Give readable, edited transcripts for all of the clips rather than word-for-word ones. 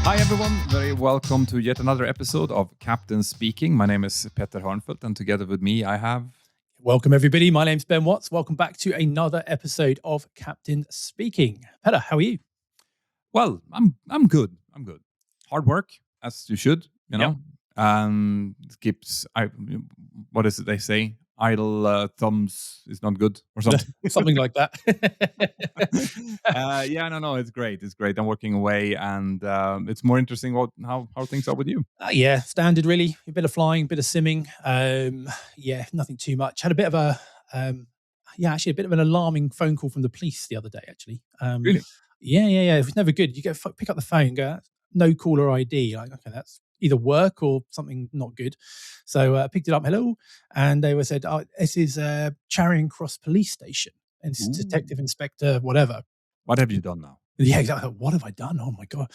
Hi everyone, very welcome to yet another episode of Captain Speaking. My name is Petter Hörnfeldt and together with me I have... Welcome everybody, my name's Ben Watts. Welcome back to another episode of Captain Speaking. Petter, how are you? Well, I'm good. Hard work, as you should, you know. What is it they say? Idle thumbs is not good or something. Something like that. It's great. It's great. I'm working away and it's more interesting how things are with you. Standard really. A bit of flying, a bit of simming. Nothing too much. Had a bit of a a bit of an alarming phone call from the police the other day, actually. Really? Yeah. It was never good. You pick up the phone, go, no caller ID. Like, okay, that's either work or something not good. So I picked it up, hello, and they said, oh, this is Charing Cross Police Station, and it's Detective Inspector, whatever. What have you done now? Yeah, exactly. What have I done? Oh my God.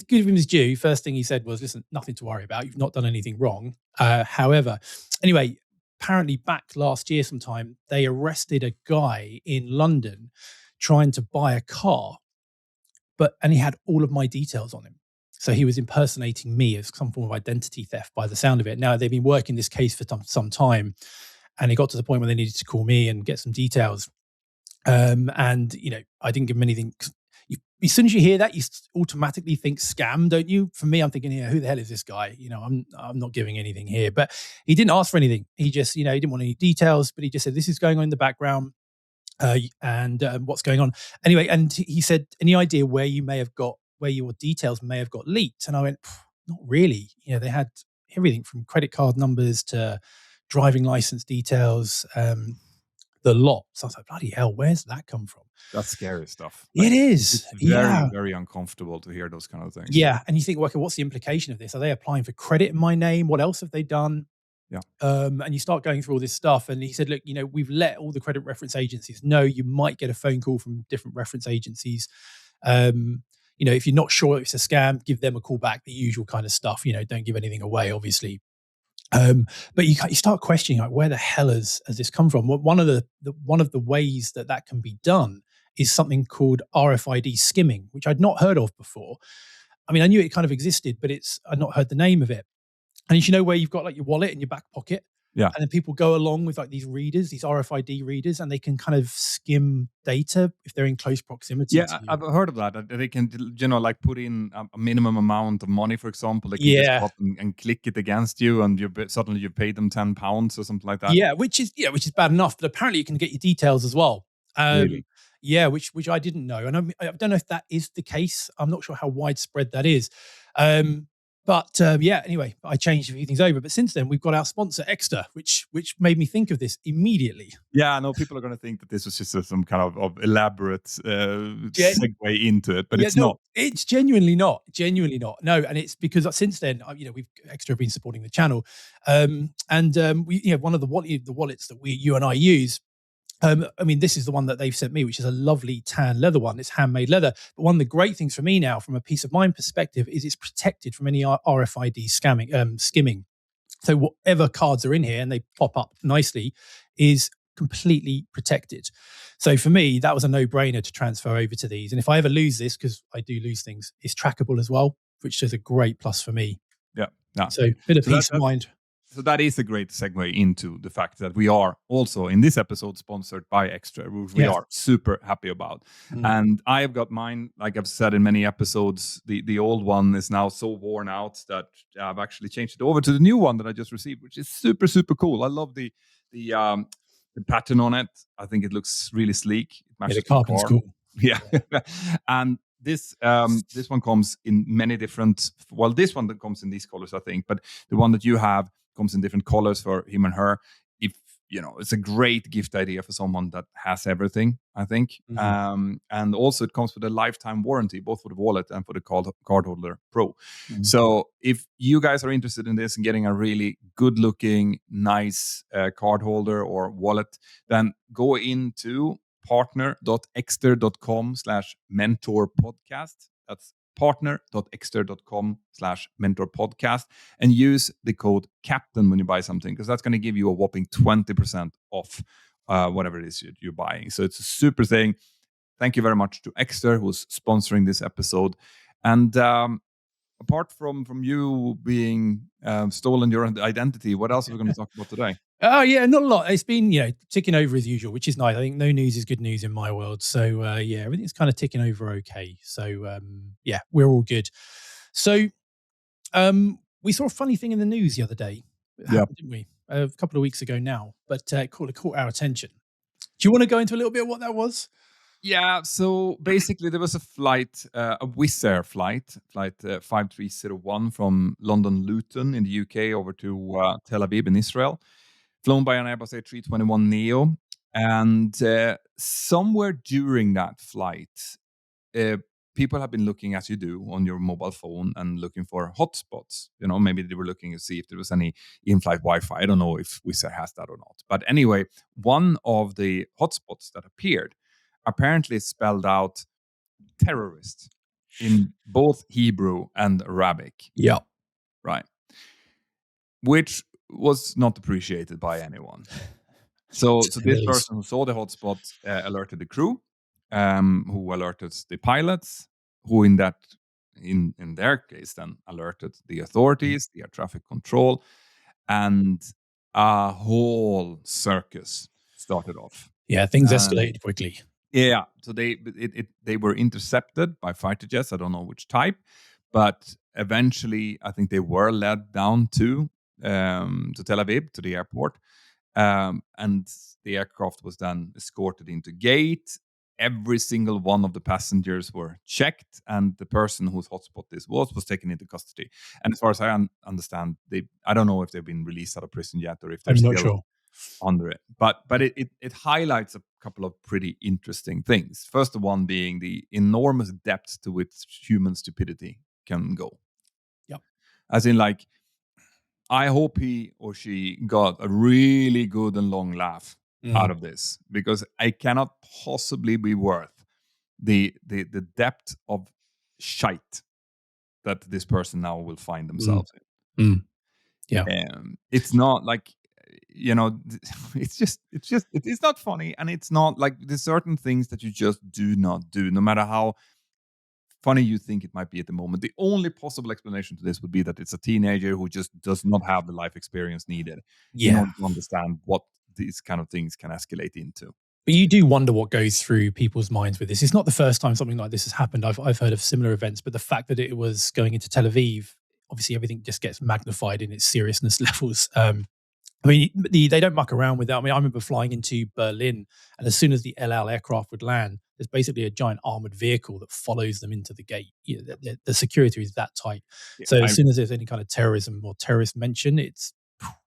Give him his due. First thing he said was, listen, nothing to worry about. You've not done anything wrong. However, anyway, apparently back last year sometime, they arrested a guy in London trying to buy a car, and he had all of my details on him. So he was impersonating me as some form of identity theft by the sound of it. Now, they've been working this case for some time, and it got to the point where they needed to call me and get some details. I didn't give him anything. As soon as you hear that, you automatically think scam, don't you? For me, I'm thinking, who the hell is this guy? I'm not giving anything here. But he didn't ask for anything. He just, he didn't want any details, but he just said, this is going on in the background. What's going on anyway? And he said, any idea where your details may have got leaked? And I went, not really. They had everything from credit card numbers to driving license details, the lot. So I was like, bloody hell, where's that come from? That's scary stuff. It is. It's very, very uncomfortable to hear those kind of things. Yeah. And you think, well, okay, what's the implication of this? Are they applying for credit in my name? What else have they done? Yeah. And you start going through all this stuff. And he said, look, we've let all the credit reference agencies know you might get a phone call from different reference agencies. If you're not sure it's a scam, give them a call back, the usual kind of stuff. Don't give anything away, obviously. But you start questioning, like, where the hell has this come from? One of the ways that can be done is something called RFID skimming, which I'd not heard of before. I mean, I knew it kind of existed, but I'd not heard the name of it. And where you've got like your wallet in your back pocket, yeah, and then people go along with like these readers, these RFID readers, and they can kind of skim data if they're in close proximity. Yeah, I've heard of that. They can, put in a minimum amount of money, for example. They can just go up and click it against you, and suddenly you paid them £10 or something like that. Yeah, which is bad enough. But apparently, you can get your details as well. Really? Yeah, which I didn't know, and I don't know if that is the case. I'm not sure how widespread that is. Anyway, I changed a few things over. But since then, we've got our sponsor, Extra, which made me think of this immediately. Yeah, no, people are going to think that this was just some kind of elaborate segue into it, but it's not. It's genuinely not. No, and it's because since then, we've Extra been supporting the channel, one of the wallets that you and I use. This is the one that they've sent me, which is a lovely tan leather one. It's handmade leather. But one of the great things for me now, from a peace of mind perspective, is it's protected from any RFID skimming. So whatever cards are in here, and they pop up nicely, is completely protected. So for me, that was a no-brainer to transfer over to these. And if I ever lose this, because I do lose things, it's trackable as well, which is a great plus for me. Yeah. So bit of peace of mind. So that is a great segue into the fact that we are also in this episode sponsored by Extra, which we are super happy about. And I've got mine, like I've said in many episodes, the old one is now so worn out that I've actually changed it over to the new one that I just received, which is super, super cool. I love the pattern on it. I think it looks really sleek. It matches the carbon's cool. Yeah. And this one comes in many different, this one that comes in these colors, I think, but the one that you have comes in different colors for him and her. If it's a great gift idea for someone that has everything, I think. And also it comes with a lifetime warranty, both for the wallet and for the card holder pro. So if you guys are interested in this and getting a really good looking, nice card holder or wallet, then go into partner.exter.com/mentorpodcast. That's partner.exter.com/mentorpodcast and use the code CAPTAIN when you buy something, because that's going to give you a whopping 20% off whatever it is you're buying. So it's a super thing. Thank you very much to Exter, who's sponsoring this episode. And apart from you being stolen your identity, what else are we going to talk about today? Oh yeah, not a lot. It's been ticking over as usual, which is nice. I think no news is good news in my world. So yeah, everything's kind of ticking over okay. So yeah, we're all good. So we saw a funny thing in the news the other day. It Yeah. happened, didn't we? A couple of weeks ago now, but it caught our attention. Do you want to go into a little bit of what that was? Yeah, so basically there was a flight, a Wizz Air flight 5301 from London Luton in the UK over to Tel Aviv in Israel, flown by an Airbus A321neo. And somewhere during that flight, uh, people have been looking, as you do, on your mobile phone and looking for hotspots. Maybe they were looking to see if there was any in-flight Wi-Fi. I don't know if Wizz Air has that or not. But anyway, one of the hotspots that appeared apparently spelled out terrorist in both Hebrew and Arabic, Yeah. right? Which was not appreciated by anyone. So this person who saw the hotspot alerted the crew, who alerted the pilots, who in their case then alerted the authorities, the air traffic control, and a whole circus started off. Yeah, things escalated quickly. Yeah, so they were intercepted by fighter jets. I don't know which type, but eventually I think they were led down to Tel Aviv, to the airport, and the aircraft was then escorted into gate. Every single one of the passengers were checked, and the person whose hotspot this was taken into custody. And as far as I understand, I don't know if they've been released out of prison yet or if they're I'm not still sure. under it. But it highlights a couple of pretty interesting things. First one being the enormous depth to which human stupidity can go. Yep. As in, like, I hope he or she got a really good and long laugh out of this, because I cannot possibly be worth the depth of shite that this person now will find themselves in. Yeah. It's not like, it's not funny, and it's not like there's certain things that you just do not do, no matter how funny you think it might be at the moment. The only possible explanation to this would be that it's a teenager who just does not have the life experience needed in order to understand what these kind of things can escalate into. But you do wonder what goes through people's minds with this. It's not the first time something like this has happened. I've heard of similar events, but the fact that it was going into Tel Aviv, obviously everything just gets magnified in its seriousness levels. I mean, they don't muck around with that. I mean, I remember flying into Berlin, and as soon as the El Al aircraft would land, there's basically a giant armored vehicle that follows them into the gate. The security is that tight. So as soon as there's any kind of terrorism or terrorist mention, it's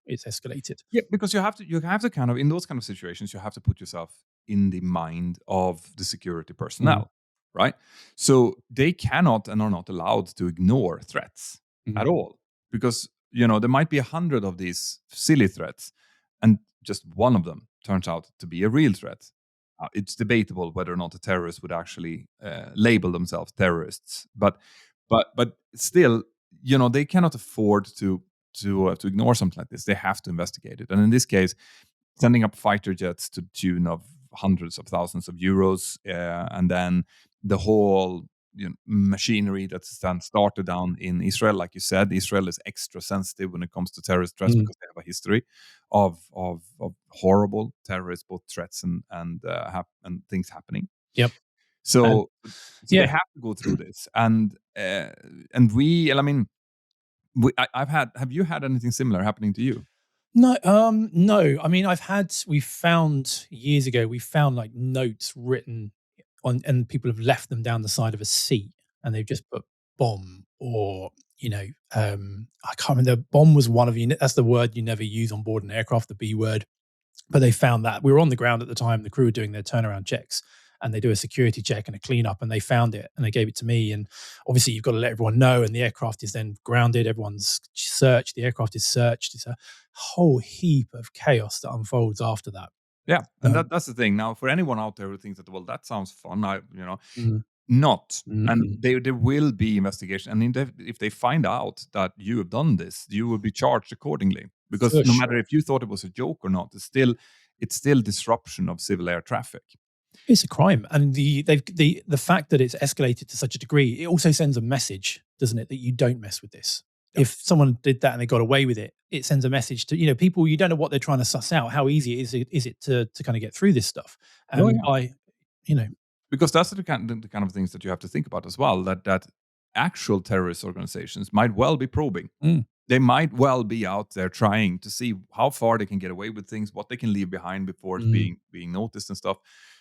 escalated. Yeah, because you have to kind of, in those kind of situations, you have to put yourself in the mind of the security personnel, right? So they cannot and are not allowed to ignore threats at all, because there might be 100 of these silly threats, and just one of them turns out to be a real threat. It's debatable whether or not a terrorist would actually label themselves terrorists, but still, they cannot afford to ignore something like this. They have to investigate it, and in this case, sending up fighter jets to the tune of hundreds of thousands of euros, and then the whole machinery that's then started down in Israel. Like you said, Israel is extra sensitive when it comes to terrorist threats because they have a history of horrible terrorist both threats and things happening. Yep. So they have to go through this, and I mean, have you had anything similar happening to you? No, no. I mean, we found years ago, like notes written on, and people have left them down the side of a seat, and they've just put bomb, or I can't remember. Bomb was one of you. That's the word you never use on board an aircraft, the B word. But they found that we were on the ground at the time. The crew were doing their turnaround checks, and they do a security check and a cleanup, and they found it and they gave it to me. And obviously, you've got to let everyone know. And the aircraft is then grounded. Everyone's searched. The aircraft is searched. It's a whole heap of chaos that unfolds after that. Yeah, and that's the thing. Now, for anyone out there who thinks that, well, that sounds fun, not. And there will be investigation, and if they find out that you have done this, you will be charged accordingly. Because no matter if you thought it was a joke or not, it's still disruption of civil air traffic. It's a crime, and the fact that it's escalated to such a degree, it also sends a message, doesn't it, that you don't mess with this. Yeah. If someone did that and they got away with it, it sends a message to people. You don't know what they're trying to suss out. How easy is it to kind of get through this stuff? Oh, And yeah. by you know, Because that's the kind of things that you have to think about as well. That actual terrorist organizations might well be probing. mm, They might well be out there trying to see how far they can get away with things, what they can leave behind before it's mm, being noticed and stuff.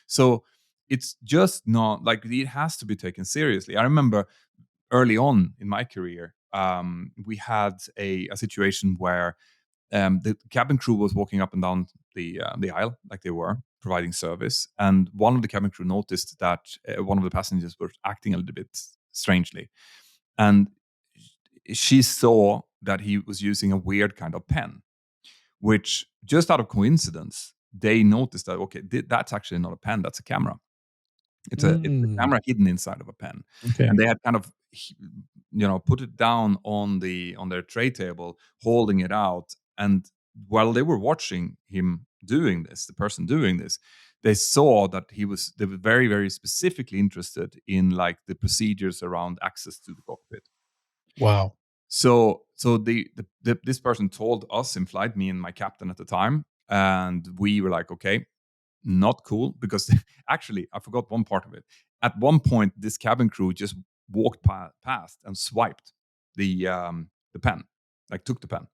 So it's just not like it has to be taken seriously. I remember early on in my career, we had a situation where the cabin crew was walking up and down the aisle like they were providing service, and one of the cabin crew noticed that one of the passengers was acting a little bit strangely, and she saw that he was using a weird kind of pen, which just out of coincidence they noticed that okay, that's actually not a pen, that's a camera. It's a mm, camera hidden inside of a pen, okay, and they had kind of put it down on their tray table, holding it out. And while they were watching him doing this, the person doing this, they saw that they were very very specifically interested in like the procedures around access to the cockpit. wow, So this person told us in flight, me and my captain at the time, and we were like, okay, not cool, because actually I forgot one part of it. At one point, this cabin crew just walked past and swiped the pen, like took the pen,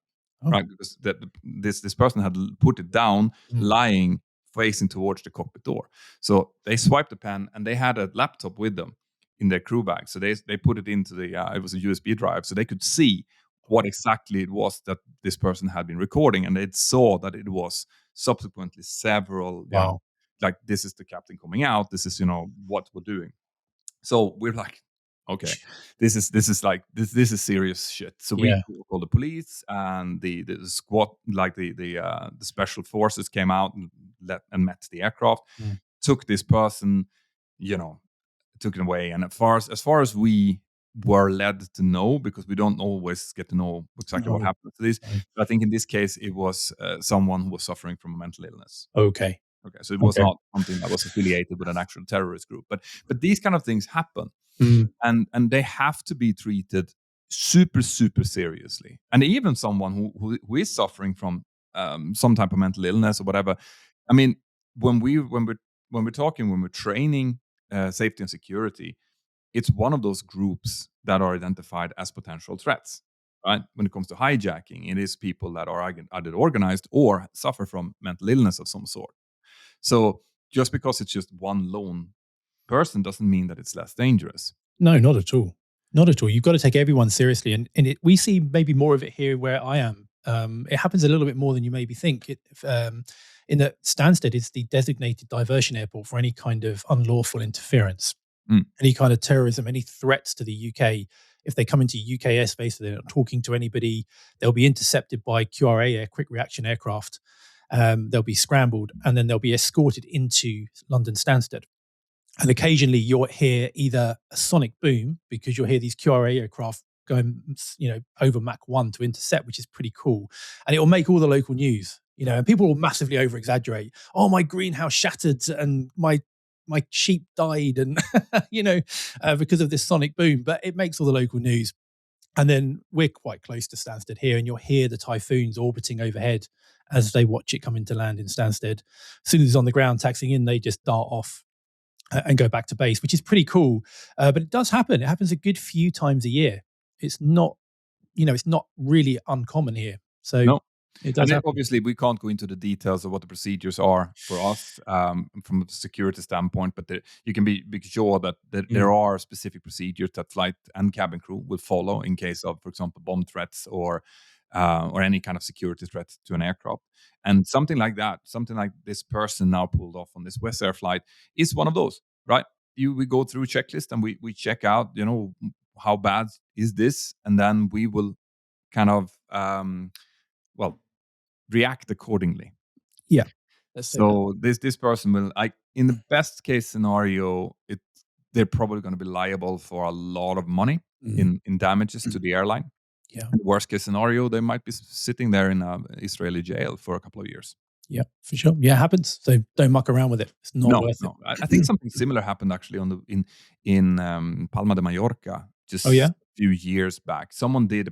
oh, right? Because this person had put it down, mm, lying facing towards the cockpit door. So they swiped the pen, and they had a laptop with them in their crew bag. So they put it into it was a USB drive, so they could see what exactly it was that this person had been recording, and they saw that it was subsequently several, wow, like this is the captain coming out, this is what we're doing. So we're like, okay, this is serious shit. So we yeah, called the police, and the squad, like the special forces came out and met the aircraft, mm, took this person, you know took it away. And as far as we were led to know, because we don't always get to know exactly what no, happened to this, no, but I think in this case it was someone who was suffering from a mental illness. okay, Okay, so it was okay, not something that was affiliated with an actual terrorist group, but these kind of things happen, mm, and they have to be treated super super seriously. And even someone who is suffering from some type of mental illness or whatever. I mean, when we're training safety and security, it's one of those groups that are identified as potential threats. Right? When it comes to hijacking, it is people that are either organized or suffer from mental illness of some sort. So just because it's just one lone person doesn't mean that it's less dangerous. no, not at all, not at all. You've got to take everyone seriously, we see maybe more of it here where I am. It happens a little bit more than you maybe think. In that Stansted is the designated diversion airport for any kind of unlawful interference, Mm. any kind of terrorism, any threats to the UK. If they come into UK airspace, they're not talking to anybody, they'll be intercepted by QRA, quick reaction aircraft. They'll be scrambled, and then they'll be escorted into London Stansted. And occasionally you'll hear either a sonic boom, because you'll hear these QRA aircraft going, over Mach 1 to intercept, which is pretty cool. And it will make all the local news, and people will massively over exaggerate. Oh, my greenhouse shattered and my sheep died, and, because of this sonic boom. But it makes all the local news. And then we're quite close to Stansted here, and you'll hear the Typhoons orbiting overhead as they watch it come into land in Stansted. As soon as it's on the ground taxiing in, they just dart off and go back to base, which is pretty cool. But it does happen. It happens a good few times a year. It's not, it's not really uncommon here. So No. it And does happen. obviously, we can't go into the details of what the procedures are for us from a security standpoint, but you can be sure that there Mm, are specific procedures that flight and cabin crew will follow in case of, for example, bomb threats or any kind of security threat to an aircraft. And something like that, something like this person now pulled off on this West Air flight, is one of those, right? We go through a checklist and we check out, how bad is this, and then we will kind of well react accordingly. yeah. Let's say that. So this person will, in the best case scenario, they're probably going to be liable for a lot of money Mhm. in damages to the airline. Yeah. In the worst case scenario, they might be sitting there in a Israeli jail for a couple of years. Yeah, for sure. Yeah, it happens. So don't muck around with it. It's not No, worth it. no. I think something similar happened actually in Palma de Mallorca Oh yeah. just a few years back. Someone did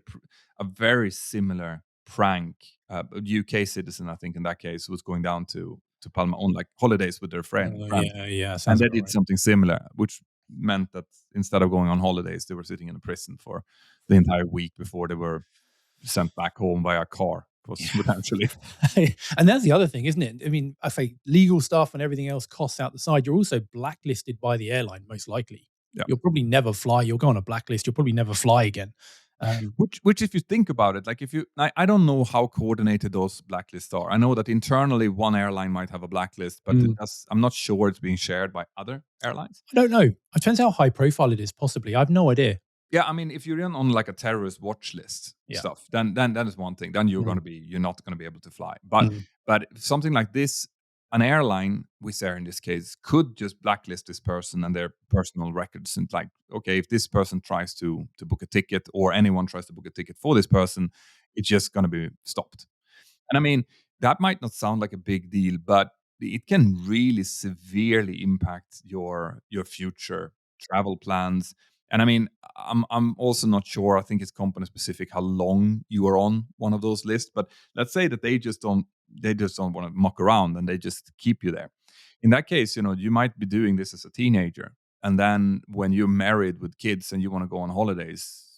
a very similar prank. A UK citizen, I think, in that case, was going down to Palma on like holidays with their friends, Yeah, yeah. and Sounds they about did right. something similar, which meant that instead of going on holidays, they were sitting in a prison for the entire week before they were sent back home by a car. Was potentially. And that's the other thing, isn't it? I mean, I say legal stuff and everything else costs out the side. You're also blacklisted by the airline, most likely. Yeah. You'll probably never fly. You'll go on a blacklist. You'll probably never fly again. Which, if you think about it, like if you, I don't know how coordinated those blacklists are. I know that internally one airline might have a blacklist, but Mm. I'm not sure it's being shared by other airlines. I don't know. It depends how high profile it is. Possibly, I have no idea. Yeah, I mean, if you're on like a terrorist watch list Yeah. stuff, then that is one thing. Then you're not gonna be able to fly. Mm. But something like this, an airline, Wizz Air in this case, could just blacklist this person and their personal records, and like, okay, if this person tries to book a ticket, or anyone tries to book a ticket for this person, it's just gonna be stopped. And I mean, that might not sound like a big deal, but it can really severely impact your future travel plans. And I mean, I'm also not sure. I think it's company specific how long you are on one of those lists. But let's say that they just don't want to muck around and they just keep you there. In that case, you might be doing this as a teenager, and then when you're married with kids and you want to go on holidays,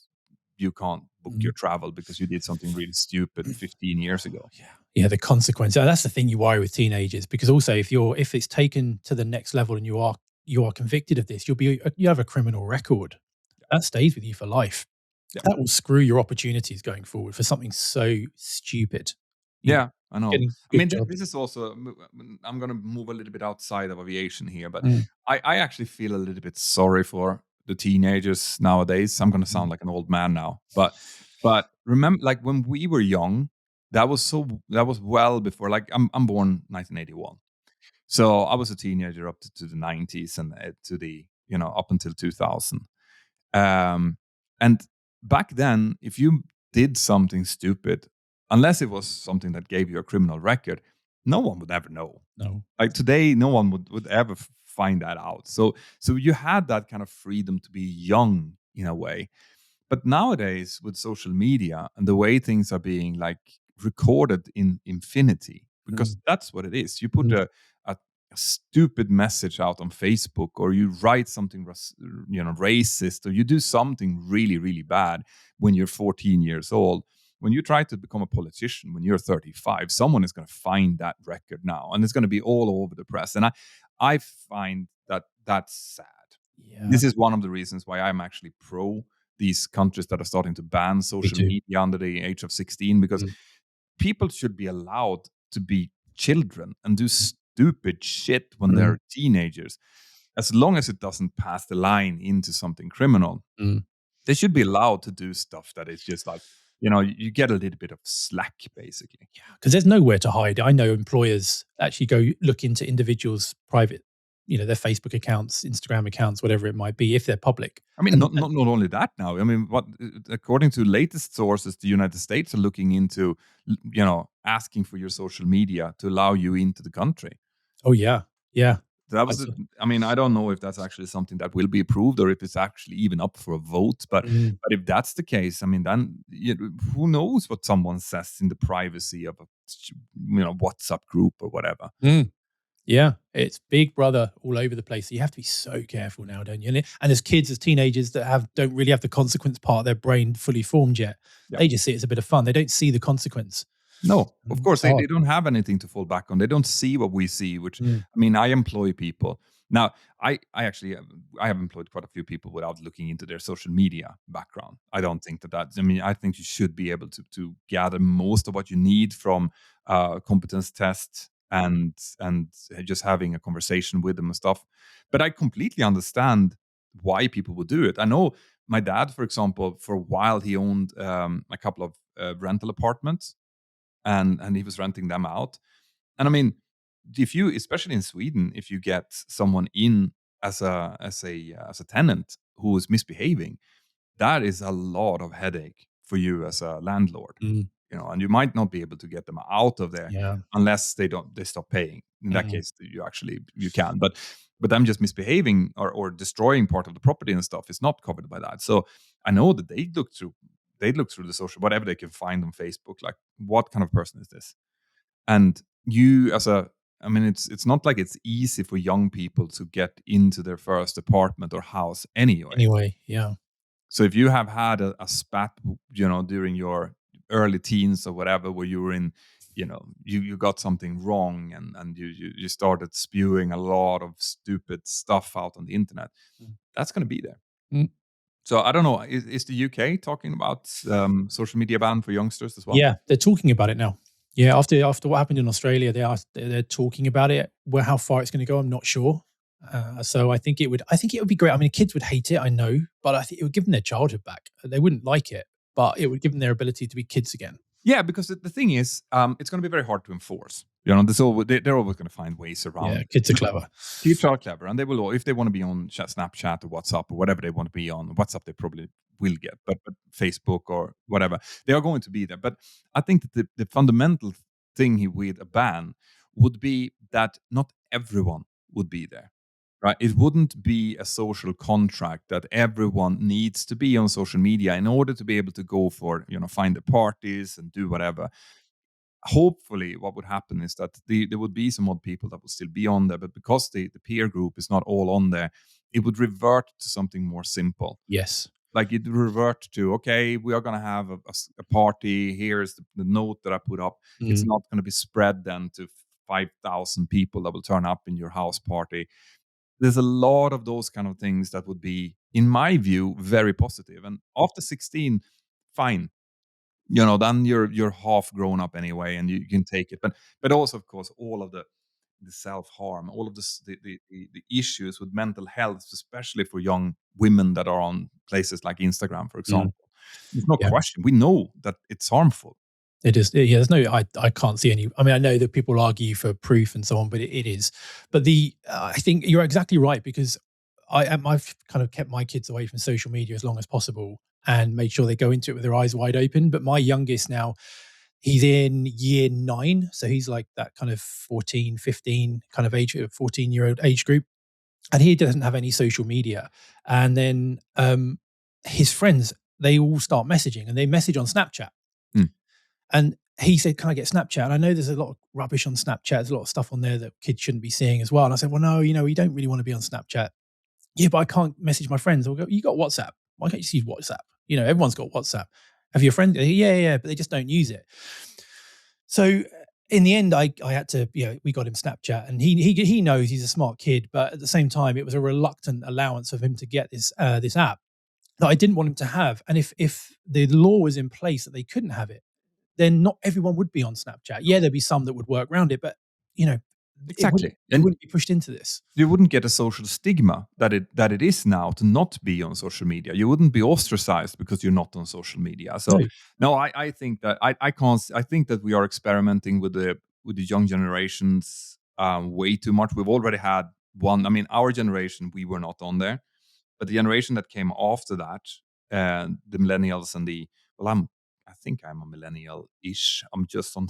you can't book your Mm. travel because you did something really stupid 15 years ago. Yeah. Yeah, the consequence. That's the thing you worry with teenagers, because also if it's taken to the next level and you are convicted of this, you have a criminal record. That stays with you for life. Yeah. That will screw your opportunities going forward for something so stupid. You know, Yeah, I know. getting I good mean, job. this is also, I'm going to move a little bit outside of aviation here, but Mm, I actually feel a little bit sorry for the teenagers nowadays. I'm going to mm, sound like an old man now, but remember, like when we were young, that was well before. Like I'm born 1981, so I was a teenager up to the 90s and to the up until 2000. Um, and back then, if you did something stupid, unless it was something that gave you a criminal record, no one would ever know. no. Like today, no one would ever find that out. So you had that kind of freedom to be young in a way. But nowadays, with social media and the way things are being like recorded in infinity, because Mm, that's what it is. You put mm, a stupid message out on Facebook, or you write something racist, or you do something really really bad when you're 14 years old. When you try to become a politician when you're 35, someone is going to find that record now, and it's going to be all over the press. And I find that that's sad. yeah, This is one of the reasons why I'm actually pro these countries that are starting to ban me social too. media under the age of 16, because Mm, people should be allowed to be children and do stupid shit when mm, they're teenagers, as long as it doesn't pass the line into something criminal. mm. They should be allowed to do stuff that is just like, you get a little bit of slack, basically. Yeah, because there's nowhere to hide. I know employers actually go look into individuals' private, their Facebook accounts, Instagram accounts, whatever it might be, if they're public. I mean, And not only that now. I mean, what according to latest sources, the United States are looking into, asking for your social media to allow you into the country. oh yeah, yeah. That I was, saw. I mean, I don't know if that's actually something that will be approved or if it's actually even up for a vote. Mm, But if that's the case, I mean, then who knows what someone says in the privacy of a WhatsApp group or whatever. mm. Yeah, it's Big Brother all over the place. So you have to be so careful now, don't you? And as kids, as teenagers that don't really have the consequence part of their brain fully formed yet, Yeah. they just see it as a bit of fun. They don't see the consequence. No, of course, It's they hard. don't have anything to fall back on. They don't see what we see, which, Mm, I mean, I employ people. Now, I actually I have employed quite a few people without looking into their social media background. I don't think I mean, I think you should be able to gather most of what you need from competence tests and just having a conversation with them and stuff. But I completely understand why people would do it. I know my dad, for example, for a while he owned a couple of rental apartments, and he was renting them out. And I mean, if you, especially in Sweden, if you get someone in as a tenant who is misbehaving, that is a lot of headache for you as a landlord. mm. and you might not be able to get them out of there Yeah. unless they stop paying. In that case, you can. But them just misbehaving or destroying part of the property and stuff is not covered by that. So I know that they look through the social, whatever they can find on Facebook, like, what kind of person is this? And you it's not like it's easy for young people to get into their first apartment or house anyway. Anyway, yeah. So if you have had a spat, during your early teens or whatever, where you were in, you got something wrong, and you started spewing a lot of stupid stuff out on the internet, that's going to be there. Mm. So I don't know. Is the UK talking about social media ban for youngsters as well? Yeah, they're talking about it now. Yeah, after what happened in Australia, they're talking about it. Where how far it's going to go, I'm not sure. So I think it would be great. I mean, kids would hate it, I know, but I think it would give them their childhood back. They wouldn't like it, but it would give them their ability to be kids again. Yeah, because the thing is, it's going to be very hard to enforce. They're always going to find ways around. Yeah, kids are clever. Kids are clever, and they will, if they want to be on Snapchat or WhatsApp or whatever they want to be on. WhatsApp, they probably will get, but Facebook or whatever, they are going to be there. But I think that the fundamental thing with a ban would be that not everyone would be there. Right? It wouldn't be a social contract that everyone needs to be on social media in order to be able to go for, find the parties and do whatever. Hopefully, what would happen is that there would be some odd people that would still be on there, but because the peer group is not all on there, it would revert to something more simple. Yes. Like, it would revert to, okay, we are going to have a party. Here's the note that I put up. It's not going to be spread then to 5,000 people that will turn up in your house party. There's a lot of those kind of things that would be, in my view, very positive. And after 16, fine. Then you're half grown up anyway, and you can take it. But also, of course, all of the self-harm, all of this, the issues with mental health, especially for young women that are on places like Instagram, for example. There's no question. We know that it's harmful. It is. Yeah, there's no. I can't see any. I mean, I know that people argue for proof and so on, but it is. But I think you're exactly right, because I've kind of kept my kids away from social media as long as possible and made sure they go into it with their eyes wide open. But my youngest now, he's in year 9, so he's like that kind of 14, 15 kind of age, 14-year-old age group, and he doesn't have any social media. And then his friends, they all start messaging, and they message on Snapchat. And he said, "Can I get Snapchat?" And I know there's a lot of rubbish on Snapchat. There's a lot of stuff on there that kids shouldn't be seeing as well. And I said, "Well, no, you don't really want to be on Snapchat." "Yeah, but I can't message my friends." I'll go, "You got WhatsApp. Why can't you use WhatsApp? Everyone's got WhatsApp. Have your friends?" Yeah, but they just don't use it. So in the end, I had to, we got him Snapchat, and he knows, he's a smart kid, but at the same time, it was a reluctant allowance of him to get this app that I didn't want him to have. And if the law was in place that they couldn't have it, then not everyone would be on Snapchat. Yeah, there'd be some that would work around it, but Exactly. It wouldn't be pushed into this. You wouldn't get a social stigma that it is now to not be on social media. You wouldn't be ostracized because you're not on social media. So no, I think that I can't. I think that we are experimenting with the young generations way too much. We've already had one. I mean, our generation, we were not on there, but the generation that came after that, the millennials and I think I'm a millennial-ish. I'm just on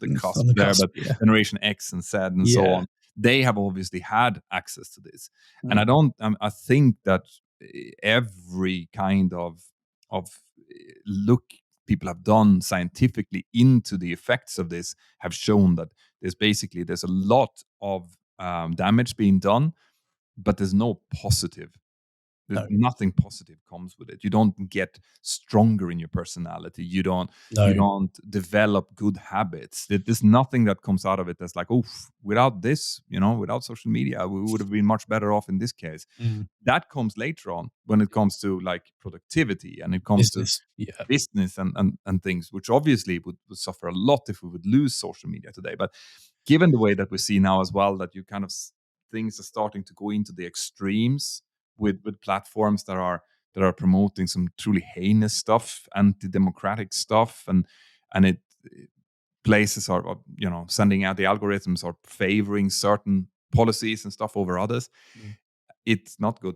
the cusp there, but Generation X and Z and so on, they have obviously had access to this. And I think that every kind of look people have done scientifically into the effects of this have shown that there's a lot of damage being done, but there's no positive. Nothing positive comes with it. You don't get stronger in your personality. You don't develop good habits. There's nothing that comes out of it that's like, oh, without this, without social media, we would have been much better off in this case. That comes later on when it comes to like productivity and it comes to business and things, which obviously would suffer a lot if we would lose social media today. But given the way that we see now as well, that you kind of things are starting to go into the extremes with platforms that are promoting some truly heinous stuff, anti-democratic stuff, and it places are sending out, the algorithms are favoring certain policies and stuff over others. It's not good.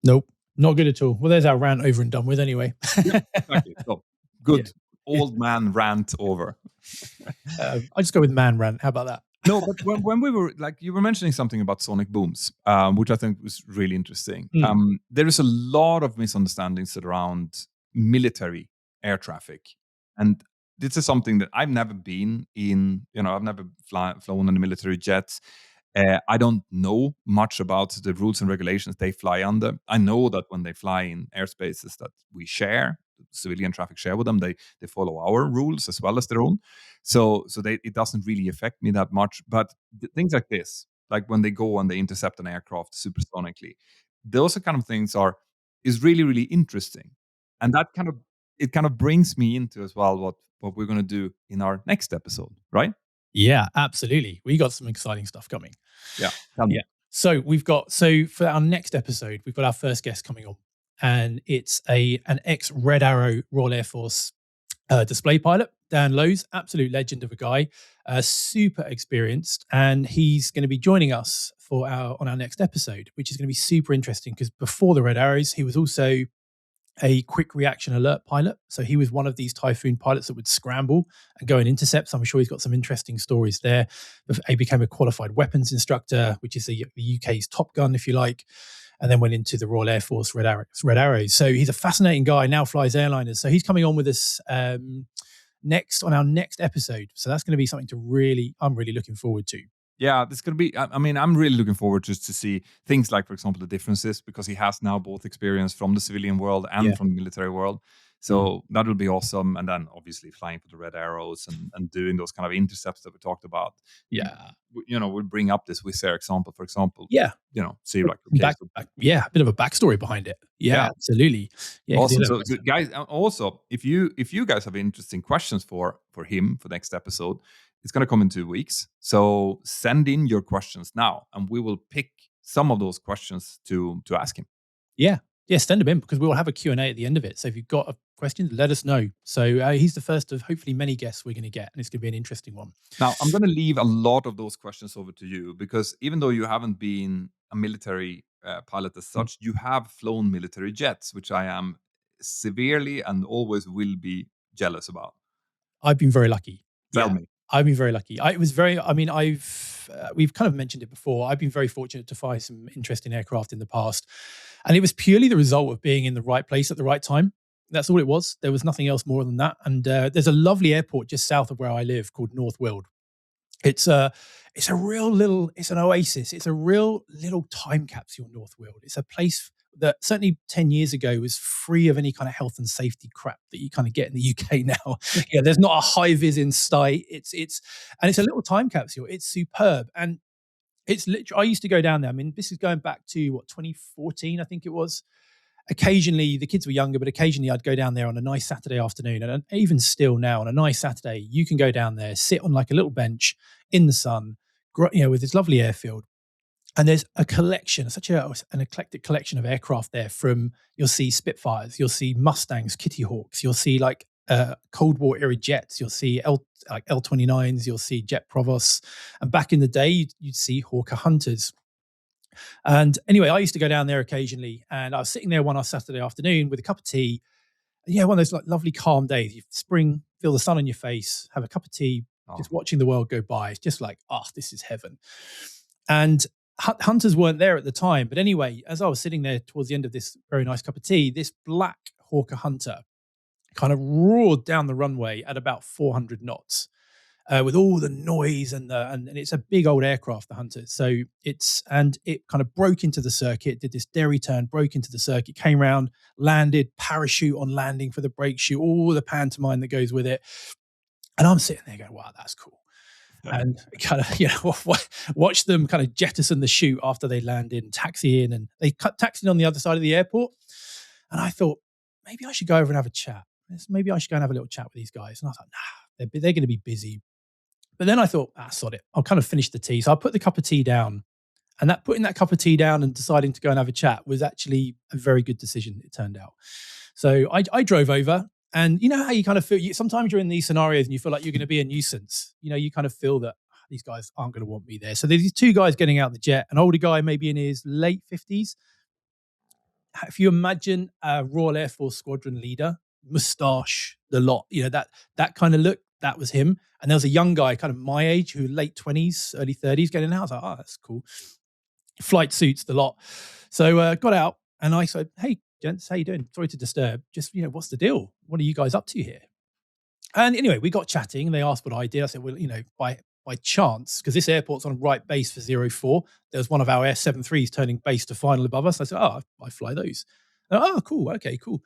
Nope, not good at all. Well, there's our rant over and done with anyway. Exactly. So good. old man rant over. I just go with man rant. How about that? No, but when we were like, you were mentioning something about sonic booms, which I think was really interesting. There is a lot of misunderstandings around military air traffic, and this is something that I've never been in. I've never flown in a military jet. I don't know much about the rules and regulations they fly under. I know that when they fly in airspaces that we share, civilian traffic share with them, they follow our rules as well as their own. So it doesn't really affect me that much. But things like this, like when they go and they intercept an aircraft supersonically, those are kind of things is really, really interesting. And that kind of brings me into as well what we're going to do in our next episode, right? Yeah, absolutely. We got some exciting stuff coming. Yeah. Yeah. So for our next episode, we've got our first guest coming on, and it's an ex Red Arrow Royal Air Force display pilot, Dan Lowe's, absolute legend of a guy, super experienced, and he's going to be joining us on our next episode, which is going to be super interesting because before the Red Arrows, he was also a quick reaction alert pilot. So he was one of these Typhoon pilots that would scramble and go and intercept. So I'm sure he's got some interesting stories there. He became a qualified weapons instructor, which is the UK's Top Gun, if you like, and then went into the Royal Air Force Red Arrows. So he's a fascinating guy, now flies airliners. So he's coming on with us next on our next episode. So that's going to be something I'm really looking forward to. Yeah, this is going to be, I'm really looking forward just to see things like, for example, the differences, because he has now both experience from the civilian world and from the military world. So that will be awesome. And then obviously flying for the Red Arrows and doing those kind of intercepts that we talked about. Yeah. We'll bring up this Wizz Air example, for example. Yeah. See like, okay. A bit of a backstory behind it. Yeah. Absolutely. Yeah. Awesome. So guys, also, if you guys have interesting questions for him for next episode, it's going to come in 2 weeks. So send in your questions now, and we will pick some of those questions to ask him. Yeah. Yeah, send them in because we will have a Q&A at the end of it. So if you've got a question, let us know. So he's the first of hopefully many guests we're going to get, and it's going to be an interesting one. Now, I'm going to leave a lot of those questions over to you because even though you haven't been a military pilot as such, you have flown military jets, which I am severely and always will be jealous about. I've been very lucky. Tell me. I've been very lucky. We've kind of mentioned it before. I've been very fortunate to fly some interesting aircraft in the past. And it was purely the result of being in the right place at the right time. That's all it was. There was nothing else more than that. And there's a lovely airport just south of where I live called North Weald. It's an oasis. It's a real little time capsule, North Weald. It's a place that certainly 10 years ago was free of any kind of health and safety crap that you kind of get in the UK now. There's not a high vis in sight. It's a little time capsule. It's superb. And it's literally, I used to go down there. I mean, this is going back to 2014, I think it was. Occasionally, the kids were younger, but occasionally I'd go down there on a nice Saturday afternoon. And even still now, on a nice Saturday, you can go down there, sit on like a little bench in the sun, with this lovely airfield. And there's a collection, an eclectic collection of aircraft there. You'll see Spitfires, you'll see Mustangs, Kitty Hawks, you'll see like Cold War era jets, you'll see L-29s, you'll see Jet Provosts. And back in the day, you'd see Hawker Hunters. And anyway, I used to go down there occasionally, and I was sitting there one Saturday afternoon with a cup of tea. One of those like lovely calm days. You spring, feel the sun on your face, have a cup of tea, just watching the world go by. It's just like, this is heaven. And Hunters weren't there at the time. But anyway, as I was sitting there towards the end of this very nice cup of tea, this black Hawker Hunter kind of roared down the runway at about 400 knots. With all the noise and it's a big old aircraft, the Hunter. So it kind of broke into the circuit, did this derry turn, broke into the circuit, came around, landed, parachute on landing for the brake shoot, all the pantomime that goes with it. And I'm sitting there going, wow, that's cool. And kind of, watch them kind of jettison the chute after they landed and taxi in, and they taxied on the other side of the airport. And I thought, maybe I should go over and have a chat. Maybe I should go and have a little chat with these guys. And I thought, nah, they're going to be busy. But then I thought, sod it. I'll kind of finish the tea. So I put the cup of tea down, and that putting that cup of tea down and deciding to go and have a chat was actually a very good decision, it turned out. So I drove over, and you know how you kind of feel, sometimes you're in these scenarios and you feel like you're going to be a nuisance. You kind of feel that these guys aren't going to want me there. So there's these two guys getting out the jet, an older guy, maybe in his late 50s. If you imagine a Royal Air Force squadron leader, moustache, the lot, that kind of look. That was him. And there was a young guy, kind of my age, who late 20s, early 30s, getting out. I was like, oh, that's cool. Flight suits, the lot. So got out and I said, hey, gents, how you doing? Sorry to disturb. Just, what's the deal? What are you guys up to here? And anyway, we got chatting and they asked what I did. I said, well, by chance, because this airport's on right base for 04, there was one of our Air 73s turning base to final above us. I said, oh, I fly those. Oh, cool. Okay, cool.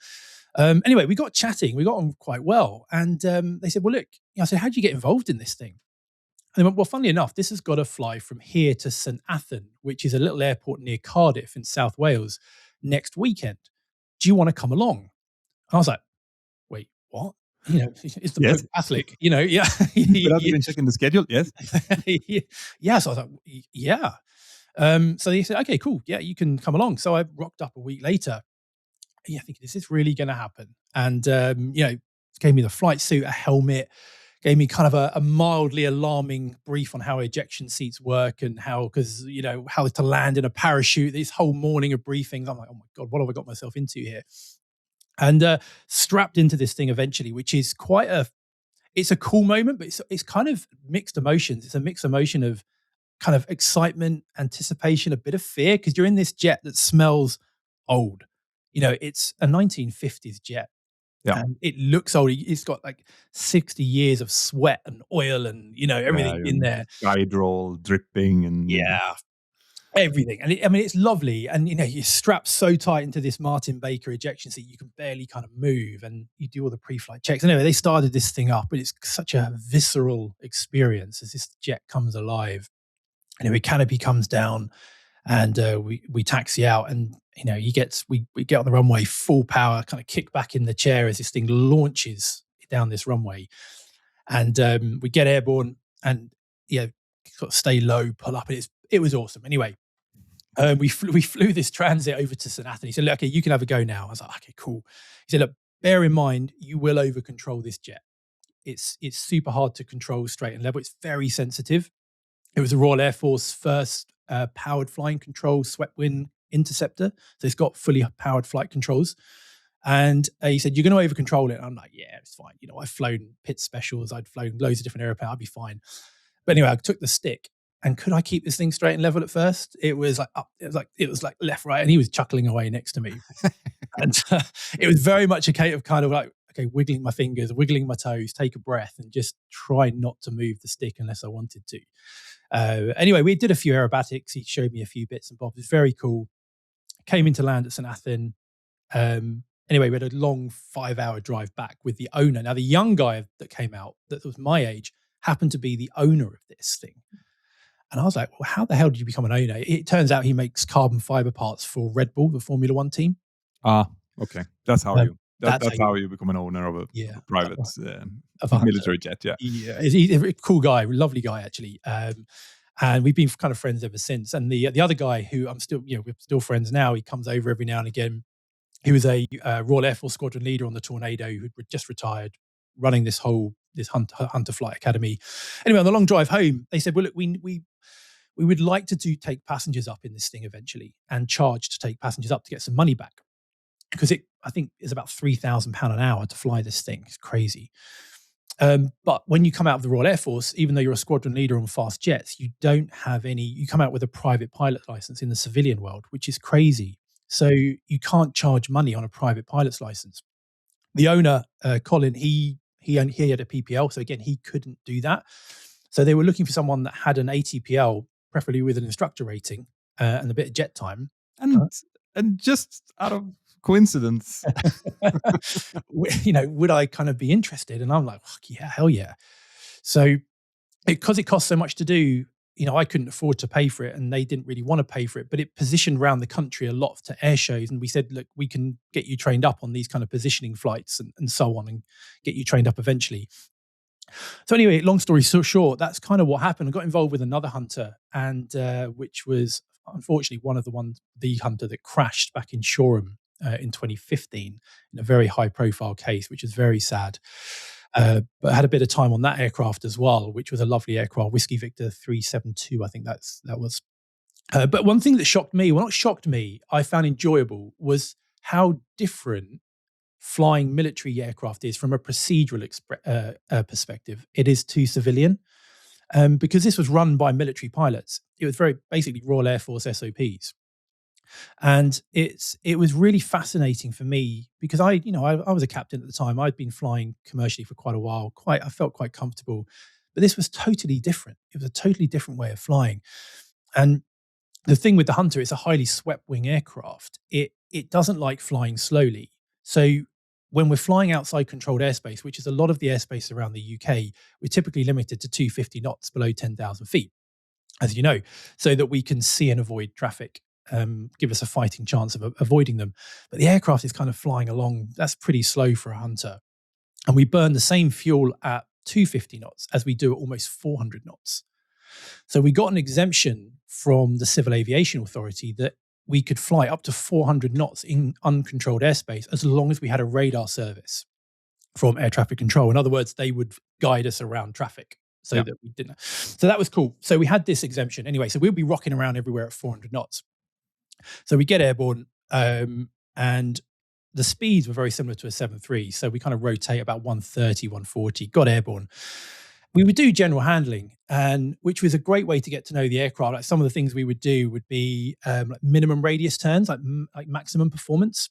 Anyway, we got chatting. We got on quite well. And they said, well, look, I said, how did you get involved in this thing? And they went, well, funnily enough, this has got to fly from here to St Athan, which is a little airport near Cardiff in South Wales, next weekend. Do you want to come along? And I was like, wait, what? It's the Pope Catholic, yeah. Without even checking the schedule, yes. Yeah, so I was like, yeah. So they said, okay, cool. Yeah, you can come along. So I rocked up a week later. Yeah, thinking, is this really going to happen? And, gave me the flight suit, a helmet, gave me kind of a mildly alarming brief on how ejection seats work and how to land in a parachute, this whole morning of briefings. I'm like, oh my God, what have I got myself into here? And strapped into this thing eventually, which is it's a cool moment, but it's kind of mixed emotions. It's a mixed emotion of kind of excitement, anticipation, a bit of fear, because you're in this jet that smells old. It's a 1950s jet. Yeah. And it looks old. It's got like 60 years of sweat and oil and, everything in there. Guide roll dripping and everything. And it's lovely. And, you're strapped so tight into this Martin Baker ejection seat, you can barely kind of move, and you do all the pre-flight checks. Anyway, they started this thing up, but it's such a visceral experience as this jet comes alive. Anyway, canopy comes down and we taxi out, and, we get on the runway full power, kind of kick back in the chair as this thing launches down this runway. And we get airborne and, sort of stay low, pull up. And it was awesome. Anyway, we flew this transit over to St Athan. He said, look, okay, you can have a go now. I was like, okay, cool. He said, look, bear in mind, you will over control this jet. It's super hard to control straight and level. It's very sensitive. It was the Royal Air Force first powered flying control swept wing interceptor. So it's got fully powered flight controls. And he said, you're going to over control it. And I'm like, yeah, it's fine. I've flown pit specials. I'd flown loads of different airplanes. I'd be fine. But anyway, I took the stick. And could I keep this thing straight and level at first? It was like up. It was like left, right, and he was chuckling away next to me. And it was very much a case of kind of like, okay, wiggling my fingers, wiggling my toes, take a breath, and just try not to move the stick unless I wanted to. Anyway, we did a few aerobatics. He showed me a few bits and bobs. It was very cool. Came into land at St Athan. Anyway, we had a long 5-hour drive back with the owner. Now, the young guy that came out, that was my age, happened to be the owner of this thing. And I was like, well, how the hell did you become an owner? It turns out he makes carbon fiber parts for Red Bull, the Formula One team. Ah, okay. That's how that's how you become an owner of a private military jet. Yeah. Yeah. He's a cool guy, lovely guy, actually. And we've been kind of friends ever since. And the other guy who I'm still, we're still friends now, he comes over every now and again. He was a Royal Air Force squadron leader on the Tornado who had just retired, running this Hunter Flight Academy. Anyway, on the long drive home, they said, well, look, we would like to take passengers up in this thing eventually and charge to take passengers up to get some money back. Because I think it's about £3,000 an hour to fly this thing. It's crazy. But when you come out of the Royal Air Force, even though you're a squadron leader on fast jets, you don't have you come out with a private pilot license in the civilian world, which is crazy. So you can't charge money on a private pilot's license. The owner, Colin, he had a PPL. So again, he couldn't do that. So they were looking for someone that had an ATPL, preferably with an instructor rating and a bit of jet time. And just out of coincidence, would I kind of be interested? And I'm like, yeah, hell yeah. So because it costs so much to do, I couldn't afford to pay for it, and they didn't really want to pay for it, but it positioned around the country a lot to air shows. And we said, look, we can get you trained up on these kind of positioning flights and so on, and get you trained up eventually. So anyway, long story so short, that's kind of what happened. I got involved with another Hunter, and which was unfortunately the Hunter that crashed back in Shoreham in 2015 in a very high profile case, which is very sad. But I had a bit of time on that aircraft as well, which was a lovely aircraft, Whiskey Victor 372, I think that was. But one thing that shocked me, well, not shocked me, I found enjoyable, was how different flying military aircraft is from a procedural perspective, it is to civilian. Because this was run by military pilots. It was very basically Royal Air Force SOPs. And it was really fascinating for me because I was a captain at the time. I'd been flying commercially for quite a while. I felt quite comfortable, but this was totally different. It was a totally different way of flying. And the thing with the Hunter, it's a highly swept wing aircraft. It doesn't like flying slowly. So when we're flying outside controlled airspace, which is a lot of the airspace around the UK, we're typically limited to 250 knots below 10,000 feet, as you know, so that we can see and avoid traffic, give us a fighting chance of avoiding them. But the aircraft is kind of flying along. That's pretty slow for a Hunter. And we burn the same fuel at 250 knots as we do at almost 400 knots. So we got an exemption from the Civil Aviation Authority that we could fly up to 400 knots in uncontrolled airspace as long as we had a radar service from air traffic control. In other words, they would guide us around traffic so that we didn't. So that was cool. So we had this exemption anyway. So we'll be rocking around everywhere at 400 knots. So we get airborne, and the speeds were very similar to a 7.3. So we kind of rotate about 130, 140, got airborne. We would do general handling, and which was a great way to get to know the aircraft. Like some of the things we would do would be like minimum radius turns, like maximum performance.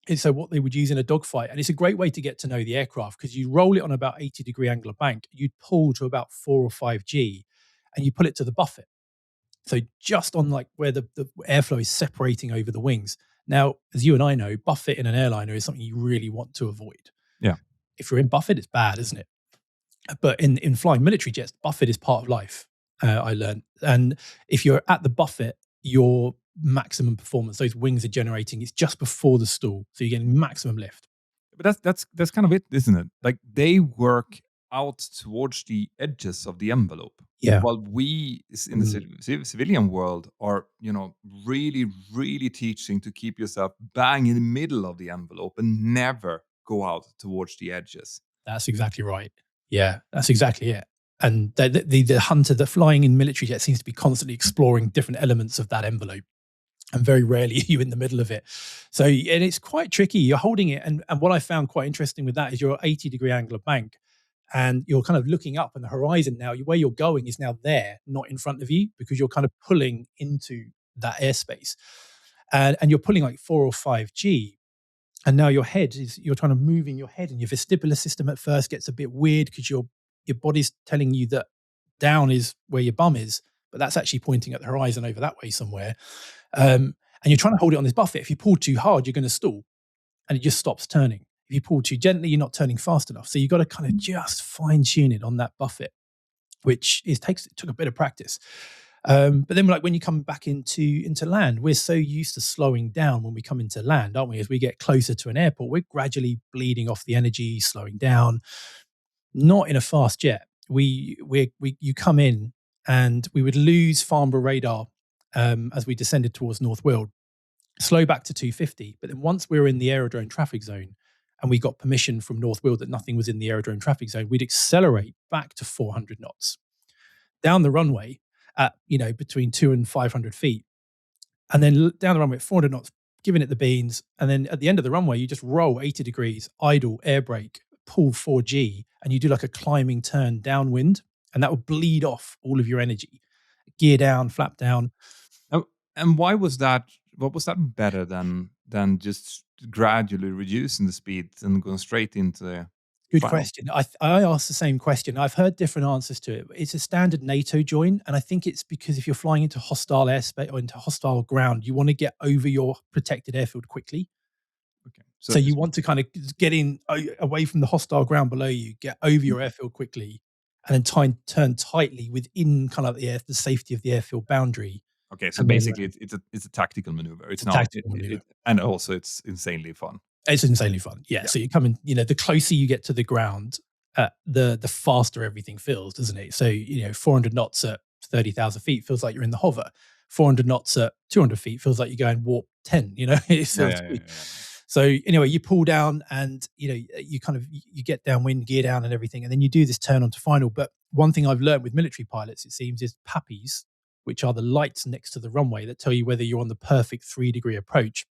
And so what they would use in a dogfight. And it's a great way to get to know the aircraft because you roll it on about 80-degree angle of bank, you'd pull to about 4 or 5G, and you pull it to the buffet. So just on like where the airflow is separating over the wings. Now, as you and I know, buffet in an airliner is something you really want to avoid. Yeah. If you're in buffet, it's bad, isn't it? But in flying military jets, buffet is part of life, I learned. And if you're at the buffet, your maximum performance, those wings are generating, it's just before the stall. So you're getting maximum lift. But that's kind of it, isn't it? Like they work out towards the edges of the envelope. Yeah. While we in the civilian world are, really, really teaching to keep yourself bang in the middle of the envelope and never go out towards the edges. That's exactly right. Yeah, that's exactly it. And the Hunter, the flying in military jet seems to be constantly exploring different elements of that envelope. And very rarely are you in the middle of it. So, and it's quite tricky. You're holding it. And what I found quite interesting with that is you're 80-degree angle of bank and you're kind of looking up and the horizon now, where you're going is now there, not in front of you, because you're kind of pulling into that airspace. And you're pulling like 4 or 5G. And now you're trying to move in your head, and your vestibular system at first gets a bit weird because your body's telling you that down is where your bum is, but that's actually pointing at the horizon over that way somewhere. And you're trying to hold it on this buffet. If you pull too hard, you're going to stall and it just stops turning. If you pull too gently, you're not turning fast enough. So you've got to kind of just fine tune it on that buffet, which it took a bit of practice. But then like when you come back into land, we're so used to slowing down when we come into land, aren't we? As we get closer to an airport, we're gradually bleeding off the energy, slowing down. Not in a fast jet. You come in and we would lose Farnborough radar as we descended towards North Weald, slow back to 250. But then once we were in the aerodrome traffic zone and we got permission from North Weald that nothing was in the aerodrome traffic zone, we'd accelerate back to 400 knots down the runway at, between 200 and 500 feet. And then down the runway at 400 knots, giving it the beans. And then at the end of the runway, you just roll 80 degrees, idle, air brake, pull 4G, and you do like a climbing turn downwind, and that will bleed off all of your energy. Gear down, flap down. And why was that? What was that better than just gradually reducing the speed and going straight into the Good final? question. I asked the same question. I've heard different answers to it. It's a standard NATO join, and I think it's because if you're flying into hostile airspace or into hostile ground, you want to get over your protected airfield quickly. Okay. So you want to kind of get in away from the hostile ground below you, get over your airfield quickly, and then turn tightly within kind of the safety of the airfield boundary. Okay, so basically it's a tactical maneuver. It's not, and also it's insanely fun. It's insanely fun. Yeah. So you come in, the closer you get to the ground, the faster everything feels, doesn't it? So, 400 knots at 30,000 feet feels like you're in the hover. 400 knots at 200 feet feels like you're going warp 10, it feels yeah. So anyway, you pull down and, you get downwind, gear down and everything. And then you do this turn onto final. But one thing I've learned with military pilots, it seems, is PAPIs, which are the lights next to the runway that tell you whether you're on the perfect 3-degree approach,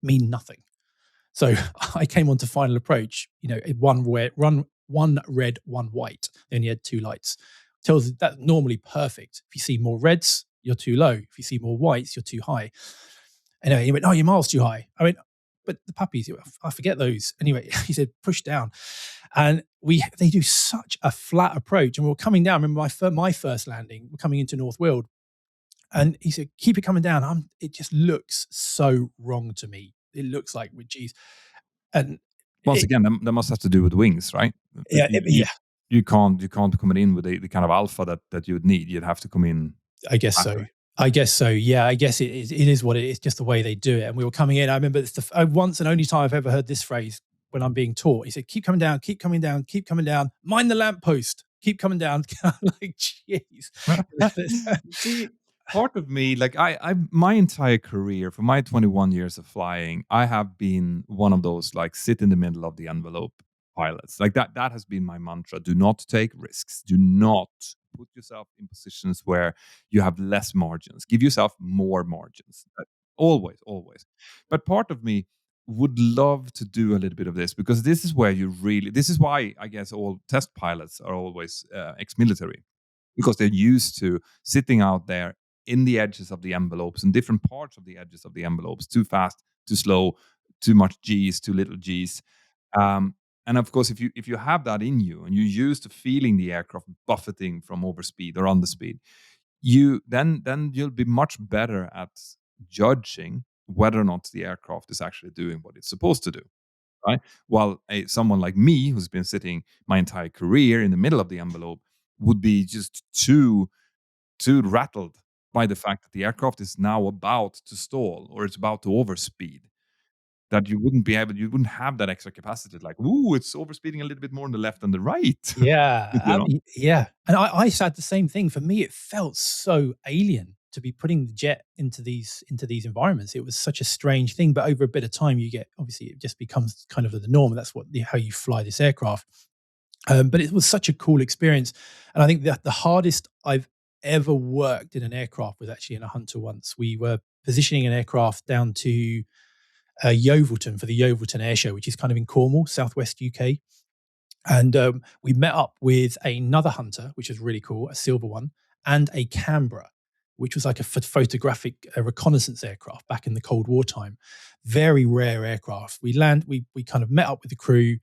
mean nothing. So I came on to final approach, one red, one white. They only had 2 lights. Tells you that's normally perfect. If you see more reds, you're too low. If you see more whites, you're too high. Anyway, he went, "Oh, your miles too high." I went, "But the puppies, I forget those." Anyway, he said, "Push down." And they do such a flat approach. And we were coming down. Remember my first landing, we're coming into North Weald. And he said, "Keep it coming down." It just looks so wrong to me. It looks like with geez. And Once it, again, that must have to do with wings, right? yeah, You can't come in with the kind of alpha that you would need. You'd have to come in I guess so. flatter. I guess so. Yeah, I guess it is what it is, just the way they do it. And we were coming in. I remember it's once and only time I've ever heard this phrase when I'm being taught. He said, "Keep coming down, keep coming down, keep coming down. Mind the lamppost. Keep coming down." I'm like, jeez. See, part of me, like I my entire career, for my 21 years of flying, I have been one of those like sit in the middle of the envelope pilots. Like that has been my mantra. Do not take risks. Do not put yourself in positions where you have less margins. Give yourself more margins. Always, always. But part of me would love to do a little bit of this because this is where you really. This is why I guess all test pilots are always ex-military because they're used to sitting out there in the edges of the envelopes and different parts of the edges of the envelopes, too fast, too slow, too much G's, too little G's. And of course, if you have that in you and you're used to feeling the aircraft buffeting from overspeed or underspeed, then you'll be much better at judging whether or not the aircraft is actually doing what it's supposed to do. Right. While someone like me, who's been sitting my entire career in the middle of the envelope, would be just too rattled by the fact that the aircraft is now about to stall or it's about to overspeed, that you wouldn't have that extra capacity, like, "Ooh, it's overspeeding a little bit more on the left than the right." Yeah, You know? yeah. And I said the same thing. For me, it felt so alien to be putting the jet into these environments. It was such a strange thing. But over a bit of time, you get obviously it just becomes kind of the norm. That's how you fly this aircraft. But it was such a cool experience. And I think that the hardest I've ever worked in an aircraft was actually in a Hunter once. We were positioning an aircraft down to Yeovilton for the Yeovilton Air Show, which is kind of in Cornwall, southwest UK. And we met up with another Hunter, which was really cool, a silver one, and a Canberra, which was like a photographic reconnaissance aircraft back in the Cold War time. Very rare aircraft. We kind of met up with the crew,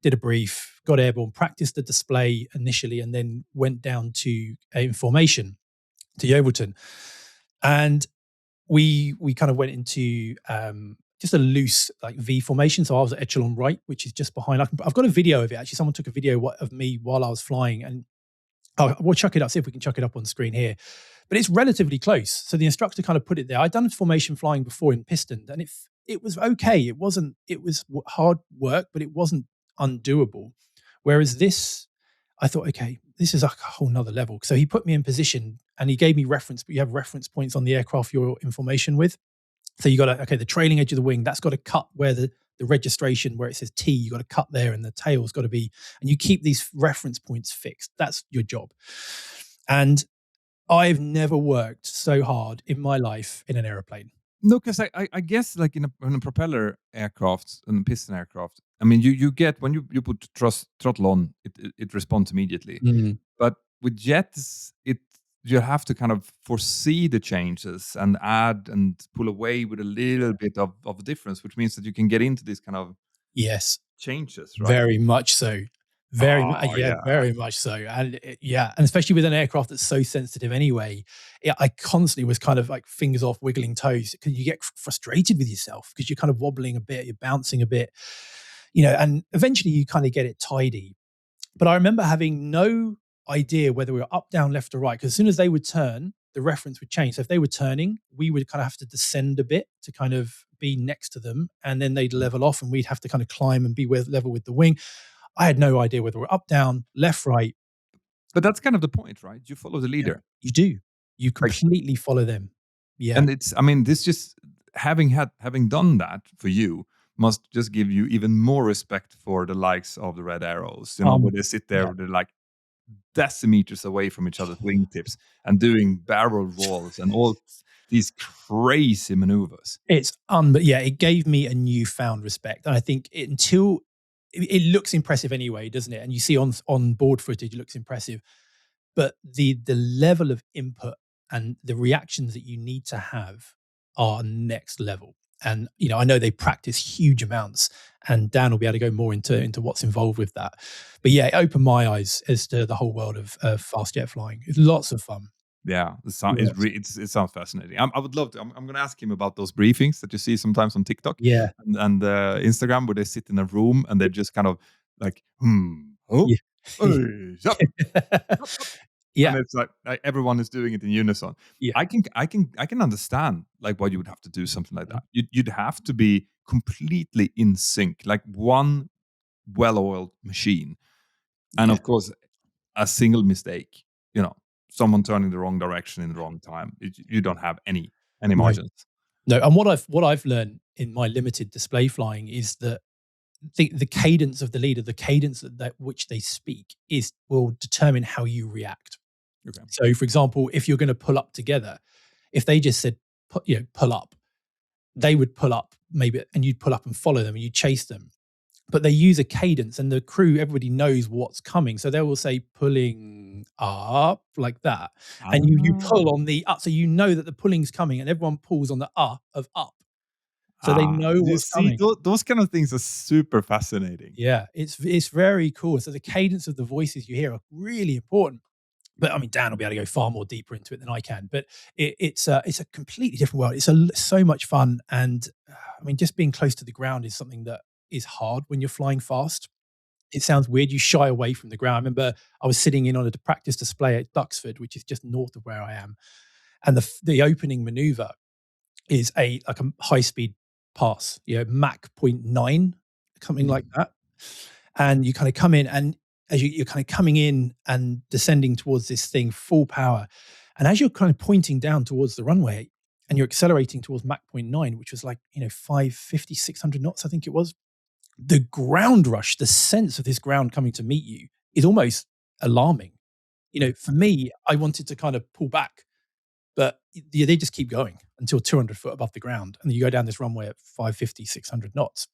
did a brief, got airborne, practiced the display initially, and then went down to in formation to Yeovilton. And we kind of went into just a loose like V formation. So I was at echelon right, which is just behind. I've got a video of it. Actually, someone took a video of me while I was flying, and we'll chuck it up. See if we can chuck it up on screen here. But it's relatively close. So the instructor kind of put it there. I'd done formation flying before in piston, and it was okay. It wasn't. It was hard work, but it wasn't undoable. Whereas this, I thought, okay, this is like a whole nother level. So he put me in position, and he gave me reference. But you have reference points on the aircraft you're in formation with. So you got to, okay, the trailing edge of the wing, that's got to cut where the registration, where it says T, you got to cut there, and the tail's got to be, and you keep these reference points fixed. That's your job. And I've never worked so hard in my life in an aeroplane. No, because I guess like in a propeller aircraft and a piston aircraft, I mean, you get when you put throttle on, it responds immediately. Mm. But with jets, you have to kind of foresee the changes and add and pull away with a little bit of difference, which means that you can get into these kind of Yes, changes, right? very much so. Oh Yeah, yeah. very much so. And yeah, and especially with an aircraft that's so sensitive anyway, I constantly was kind of like fingers off, wiggling toes because you get frustrated with yourself because you're kind of wobbling a bit, you're bouncing a bit, and eventually you kind of get it tidy. But I remember having no idea whether we were up, down, left, or right because as soon as they would turn, the reference would change. So if they were turning, we would kind of have to descend a bit to kind of be next to them, and then they'd level off, and we'd have to kind of climb and be level with the wing. I had no idea whether we're up, down, left, right. But that's kind of the point, right? You follow the Yeah, leader. you do. You Like, completely follow them. Yeah. and I mean, this just having done that for you must just give you even more respect for the likes of the Red Arrows, where they sit there, Yeah. they're like decimeters away from each other's wingtips and doing barrel rolls and all these crazy maneuvers. But yeah, it gave me a newfound respect. And I think it looks impressive anyway, doesn't it? And you see on board footage, it looks impressive. But the level of input and the reactions that you need to have are next level. And I know they practice huge amounts, and Dan will be able to go more into what's involved with that. But yeah, it opened my eyes as to the whole world of fast jet flying. It's lots of fun. Yeah, it sounds fascinating. I would love to. I'm going to ask him about those briefings that you see sometimes on TikTok Yeah. and Instagram, where they sit in a room and they're just kind of like, oh, Yeah. hey, yup, Yeah. and it's like everyone is doing it in unison. Yeah. I can understand like why you would have to do something like that. You'd have to be completely in sync, like one well-oiled machine, and Yeah. of course, a single mistake, someone turning the wrong direction in the wrong time, you don't have any No. margins. No. And what I've learned in my limited display flying is that the cadence of the leader, the cadence that which they speak will determine how you react. Okay. So, for example, if you're going to pull up together, if they just said, pull up, they would pull up maybe, and you'd pull up and follow them and you'd chase them. But they use a cadence, and the crew, everybody knows what's coming. So they will say pulling up like that. And you pull on the up. So you know that the pulling's coming, and everyone pulls on the of up. So they know You what's see, coming. those kind of things are super fascinating. Yeah, it's very cool. So the cadence of the voices you hear are really important. But I mean, Dan will be able to go far more deeper into it than I can. But it's a completely different world. It's so much fun, and I mean, just being close to the ground is something that is hard when you're flying fast. It sounds weird. You shy away from the ground. I remember I was sitting in on a practice display at Duxford, which is just north of where I am, and the opening maneuver is a high speed pass, Mach 0.9, something like that. And you kind of come in, and as you're kind of coming in and descending towards this thing full power, and as you're kind of pointing down towards the runway and you're accelerating towards Mach 0.9, which was like 550, 600 knots, I think it was. The ground rush, the sense of this ground coming to meet you is almost alarming. For me, I wanted to kind of pull back, but they just keep going until 200 foot above the ground. And you go down this runway at 550, 600 knots.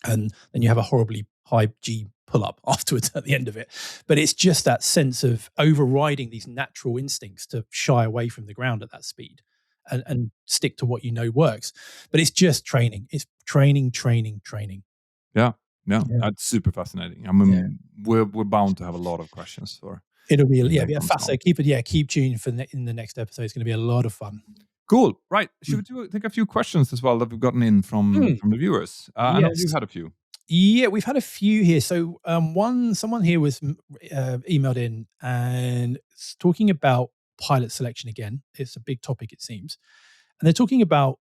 And then you have a horribly high G pull up afterwards at the end of it. But it's just that sense of overriding these natural instincts to shy away from the ground at that speed and stick to what works. But it's just training. It's training. Yeah, Yeah. that's super fascinating. I mean, we're bound to have a lot of questions for. It'll be when it be a comes fascinating. Keep tuning for in the next episode. It's going to be a lot of fun. Cool. Right. Should we take a few questions as well that we've gotten in from the viewers? I know you've had a few. Yeah, we've had a few here. So someone here was emailed in and it's talking about pilot selection again. It's a big topic, it seems. And they're talking about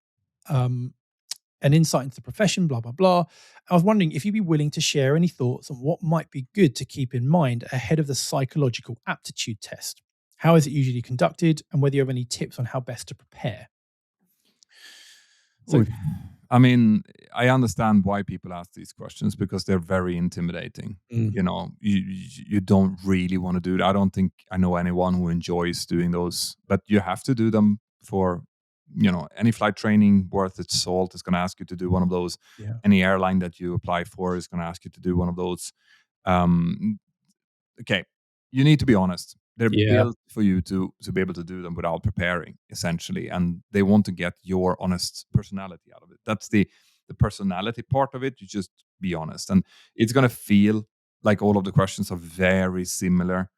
an insight into the profession, blah, blah, blah. I was wondering if you'd be willing to share any thoughts on what might be good to keep in mind ahead of the psychological aptitude test. How is it usually conducted, and whether you have any tips on how best to prepare? So, I mean, I understand why people ask these questions because they're very intimidating. You don't really want to do that. I don't think I know anyone who enjoys doing those, but you have to do them for, any flight training worth its salt is going to ask you to do one of those. Yeah. Any airline that you apply for is going to ask you to do one of those. Okay, you need to be honest. They're built for you to be able to do them without preparing, essentially, and they want to get your honest personality out of it. That's the personality part of it. You just be honest, and it's going to feel like all of the questions are very similar,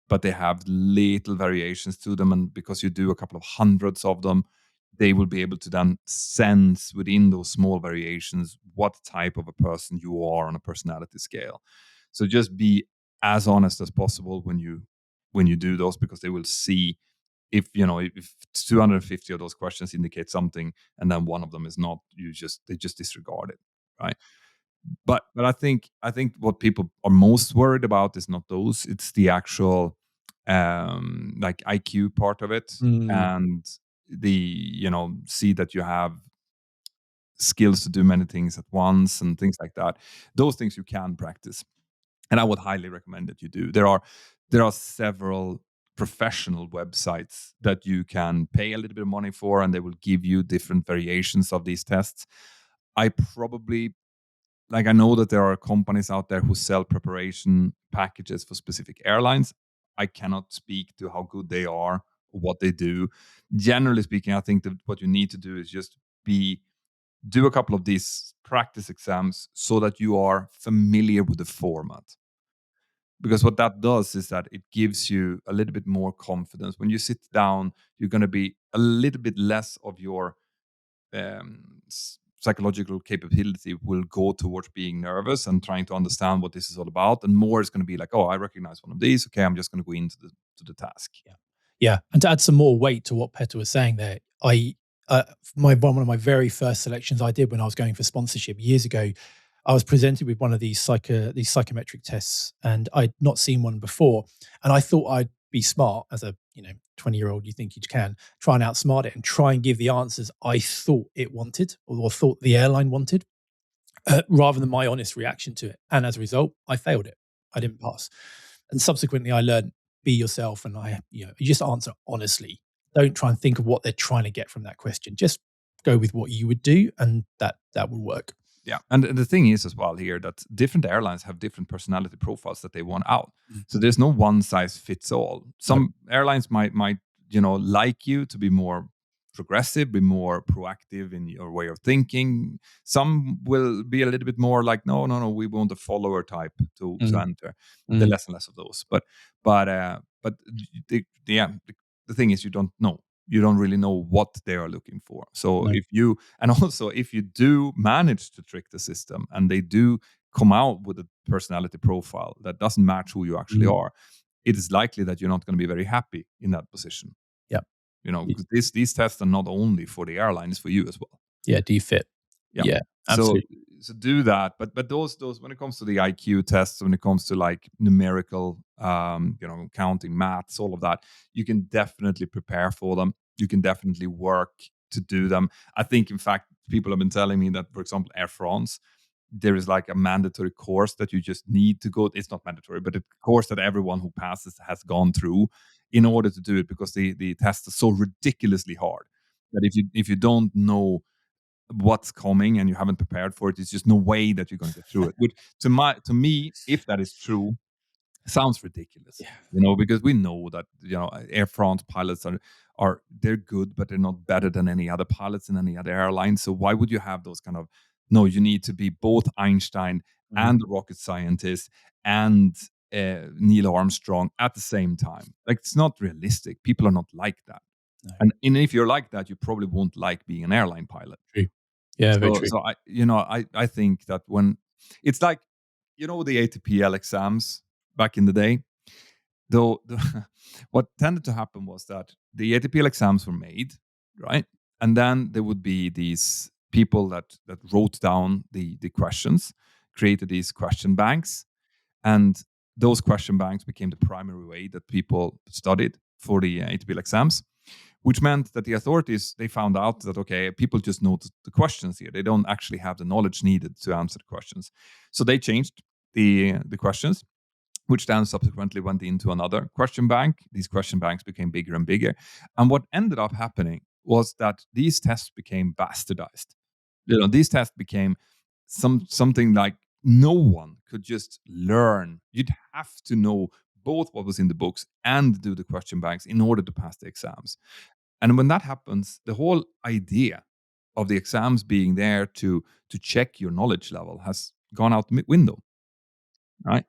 but they have little variations to them. And because you do a couple of hundreds of them, they will be able to then sense within those small variations what type of a person you are on a personality scale. So just be as honest as possible when you do those, because they will see if 250 of those questions indicate something and then one of them is not, they just disregard it, right? But I think what people are most worried about is not those. It's the actual like IQ part of it, and the see that you have skills to do many things at once and things like that. Those things you can practice. And I would highly recommend that you do. There are several professional websites that you can pay a little bit of money for, and they will give you different variations of these tests. I probably I know that there are companies out there who sell preparation packages for specific airlines. I cannot speak to how good they are or what they do. Generally speaking, I think that what you need to do is just do a couple of these practice exams so that you are familiar with the format. Because what that does is that it gives you a little bit more confidence. When you sit down, you're going to be a little bit less of your psychological capability will go towards being nervous and trying to understand what this is all about, and more is going to be like, oh, I recognize one of these. Okay, I'm just going to go into the task. Yeah, and to add some more weight to what Petter was saying there, one of my very first selections I did when I was going for sponsorship years ago, I was presented with one of these psychometric tests, and I'd not seen one before, and I thought I'd be smart as a 20-year-old. You think you can try and outsmart it and try and give the answers I thought it wanted or thought the airline wanted, rather than my honest reaction to it. And as a result, I failed it. I didn't pass. And subsequently, I learned be yourself, and you just answer honestly. Don't try and think of what they're trying to get from that question. Just go with what you would do, and that will work. Yeah, and the thing is as well here that different airlines have different personality profiles that they want out. So there's no one size fits all. Some airlines might like you to be more progressive, be more proactive in your way of thinking. Some will be a little bit more like, no, we want a follower type to enter. The less and less of those. But the thing is, you don't know. You don't really know what they are looking for. So if you do manage to trick the system and they do come out with a personality profile that doesn't match who you actually are, it is likely that you're not going to be very happy in that position. Yeah. Because these tests are not only for the airline, it's for you as well. Yeah, do you fit? Yeah, absolutely. So do that. But those when it comes to the IQ tests, when it comes to like numerical counting, maths, all of that, you can definitely prepare for them. You can definitely work to do them. I think, in fact, people have been telling me that, for example, Air France, there is like a mandatory course that you just need to go. It's not mandatory, but a course that everyone who passes has gone through in order to do it, because the test is so ridiculously hard that if you don't know what's coming and you haven't prepared for it, it's just no way that you're going to get through it. Which to me, if that is true, sounds ridiculous. Because we know that Air France pilots are they're good, but they're not better than any other pilots in any other airline. So why would you have those kind of you need to be both Einstein and a rocket scientist and Neil Armstrong at the same time? Like, it's not realistic. People are not like that. No. And if you're like that, you probably won't like being an airline pilot. True. Yeah, very true. So I think that when it's like the ATPL exams back in the day, though, what tended to happen was that the ATPL exams were made, right, and then there would be these people that wrote down the questions, created these question banks, and those question banks became the primary way that people studied for the ATPL exams. Which meant that the authorities, they found out that, okay, people just know the questions here. They don't actually have the knowledge needed to answer the questions. So they changed the questions, which then subsequently went into another question bank. These question banks became bigger and bigger. And what ended up happening was that these tests became bastardized. These tests became something like no one could just learn. You'd have to know both what was in the books and do the question banks in order to pass the exams. And when that happens, the whole idea of the exams being there to check your knowledge level has gone out the window, right?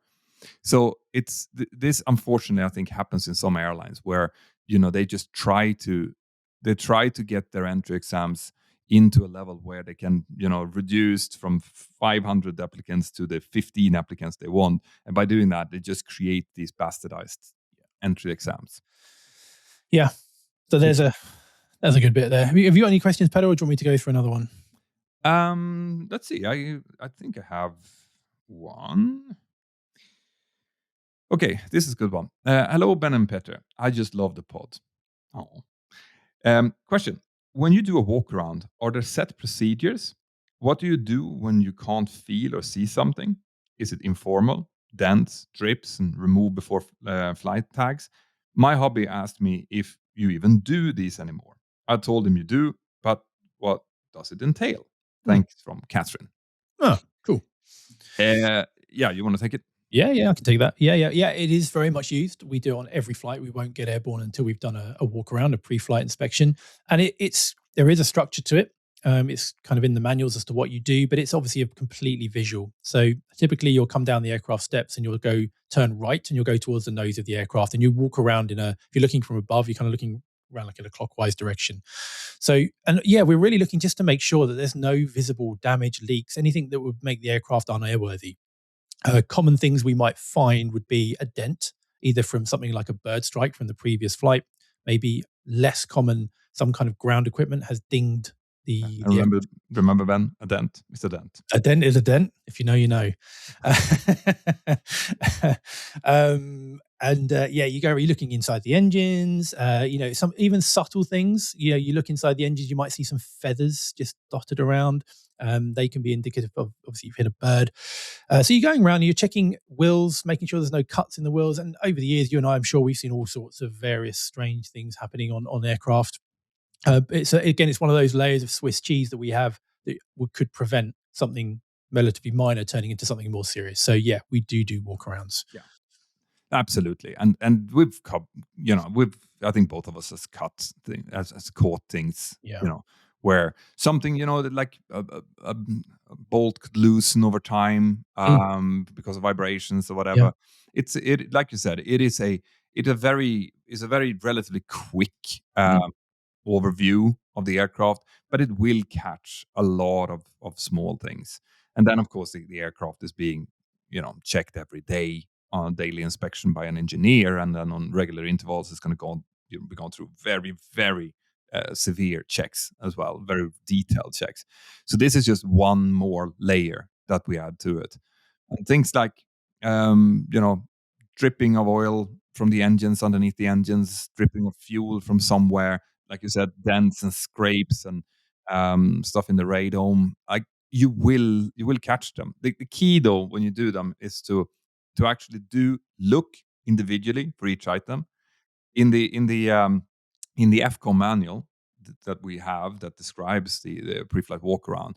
So it's this, unfortunately, I think, happens in some airlines where they just try to get their entry exams into a level where they can reduce from 500 applicants to the 15 applicants they want, and by doing that, they just create these bastardized entry exams. Yeah. So there's a good bit there. Have you got any questions, Petter, or do you want me to go through another one? Let's see. I think I have one. Okay, this is a good one. Hello, Ben and Petter. I just love the pod. Oh. Question. When you do a walk around, are there set procedures? What do you do when you can't feel or see something? Is it informal? dents, drips, and remove before flight tags. My hobby asked me if you even do these anymore. I told him you do, but what does it entail? Thanks from Catherine. Oh, cool. Yeah, you want to take it? Yeah, I can take that. Yeah. It is very much used. We do it on every flight. We won't get airborne until we've done a walk around, a pre-flight inspection, and there is a structure to it. It's kind of in the manuals as to what you do, but it's obviously a completely visual. So typically, you'll come down the aircraft steps and you'll turn right, and you'll go towards the nose of the aircraft, and you walk around if you're looking from above, you're kind of looking around like in a clockwise direction. So, and yeah, we're really looking just to make sure that there's no visible damage, leaks, anything that would make the aircraft unairworthy. Common things we might find would be a dent, either from something like a bird strike from the previous flight. Maybe less common, some kind of ground equipment has dinged the. Remember, Ben, a dent is a dent. A dent is a dent. If you know, you know. You're looking inside the engines. Some even subtle things. You look inside the engines, you might see some feathers just dotted around. They can be indicative of, obviously, you've hit a bird. So you're going around and you're checking wheels, making sure there's no cuts in the wheels. And over the years, you and I, I'm sure we've seen all sorts of various strange things happening on aircraft. It's one of those layers of Swiss cheese that we have that could prevent something relatively minor turning into something more serious. So yeah, we do walkarounds. Yeah, absolutely. And I think both of us has caught things. Yeah. Where something, like a bolt could loosen over time because of vibrations or whatever. Yeah. Like you said, it's a very relatively quick overview of the aircraft, but it will catch a lot of small things. And then, of course, the aircraft is being, checked every day on daily inspection by an engineer, and then on regular intervals, it's going to be gone through very, very severe checks as well, very detailed checks. So this is just one more layer that we add to it, and things like dripping of oil from the engines underneath the engines, dripping of fuel from somewhere, like you said, dents and scrapes and stuff in the radome. You will catch them. The key, though, when you do them, is to actually look individually for each item in the FCOM manual that we have that describes the pre-flight walk around.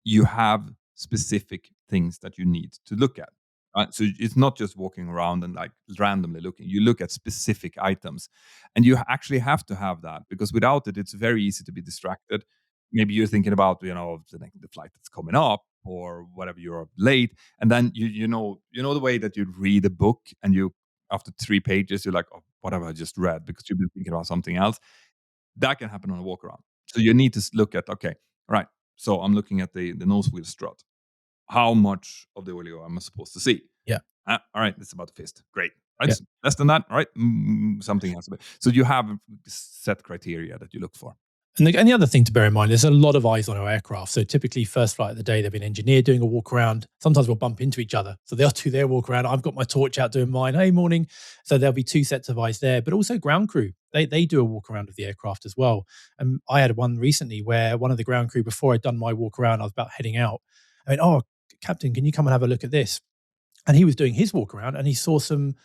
You have specific things that you need to look at. So it's not just walking around and like randomly looking. You look at specific items, and you actually have to have that, because without it, it's very easy to be distracted. Maybe you're thinking about the flight that's coming up or whatever, you're late, and then you know the way that you read a book and you, after 3 pages, you're like, oh, what have I just read? Because you've been thinking about something else. That can happen on a walk around. So you need to look at, okay, right. So I'm looking at the nose wheel strut. How much of the oleo am I supposed to see? Yeah. All right, it's about a fist. Great. Right. Yeah. Less than that, right? Something else. So you have set criteria that you look for. And the other thing to bear in mind, there's a lot of eyes on our aircraft. So typically, first flight of the day, there'll be an engineer doing a walk around. Sometimes we'll bump into each other. So they'll do their walk around. I've got my torch out doing mine. Hey, morning. So there'll be 2 sets of eyes there, but also ground crew. They do a walk around of the aircraft as well. And I had one recently where one of the ground crew, before I'd done my walk around, I was about heading out. I went, oh, Captain, can you come and have a look at this? And he was doing his walk around, and he saw some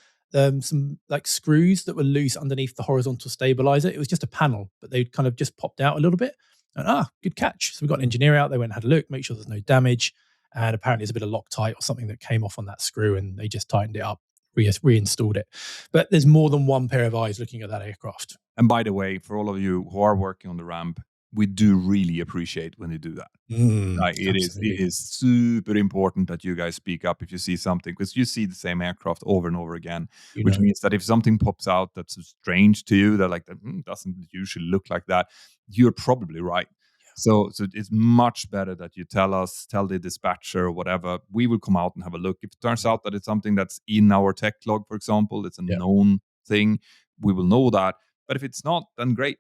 like screws that were loose underneath the horizontal stabilizer. It was just a panel, but they'd kind of just popped out a little bit. And good catch. So we got an engineer out. They went and had a look, make sure there's no damage. And apparently there's a bit of Loctite or something that came off on that screw, and they just tightened it up, reinstalled it. But there's more than one pair of eyes looking at that aircraft. And by the way, for all of you who are working on the ramp, we do really appreciate when you do that. It is super important that you guys speak up if you see something, because you see the same aircraft over and over again, which means that if something pops out that's strange to you, that doesn't usually look like that, you're probably right. Yeah. So it's much better that you tell the dispatcher or whatever. We will come out and have a look. If it turns out that it's something that's in our tech log, for example, it's a known thing, we will know that. But if it's not, then great.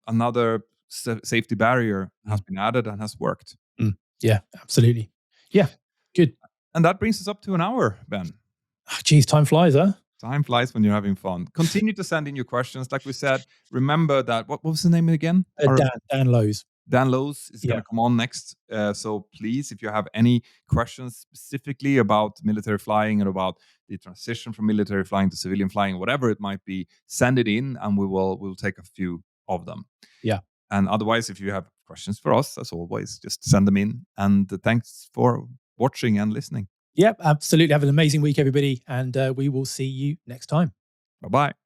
Another safety barrier has been added and has worked. Yeah, absolutely. Yeah, good. And that brings us up to an hour, Ben. Geez, time flies, huh? Time flies when you're having fun. Continue to send in your questions. Like we said, remember that, what was the name again? Dan Lowe's. Dan Lowe's is going Yeah. to come on next. So please, if you have any questions specifically about military flying and about the transition from military flying to civilian flying, whatever it might be, send it in and we'll take a few of them. Yeah. And otherwise, if you have questions for us, as always, just send them in. And thanks for watching and listening. Yep, absolutely. Have an amazing week, everybody. And we will see you next time. Bye-bye.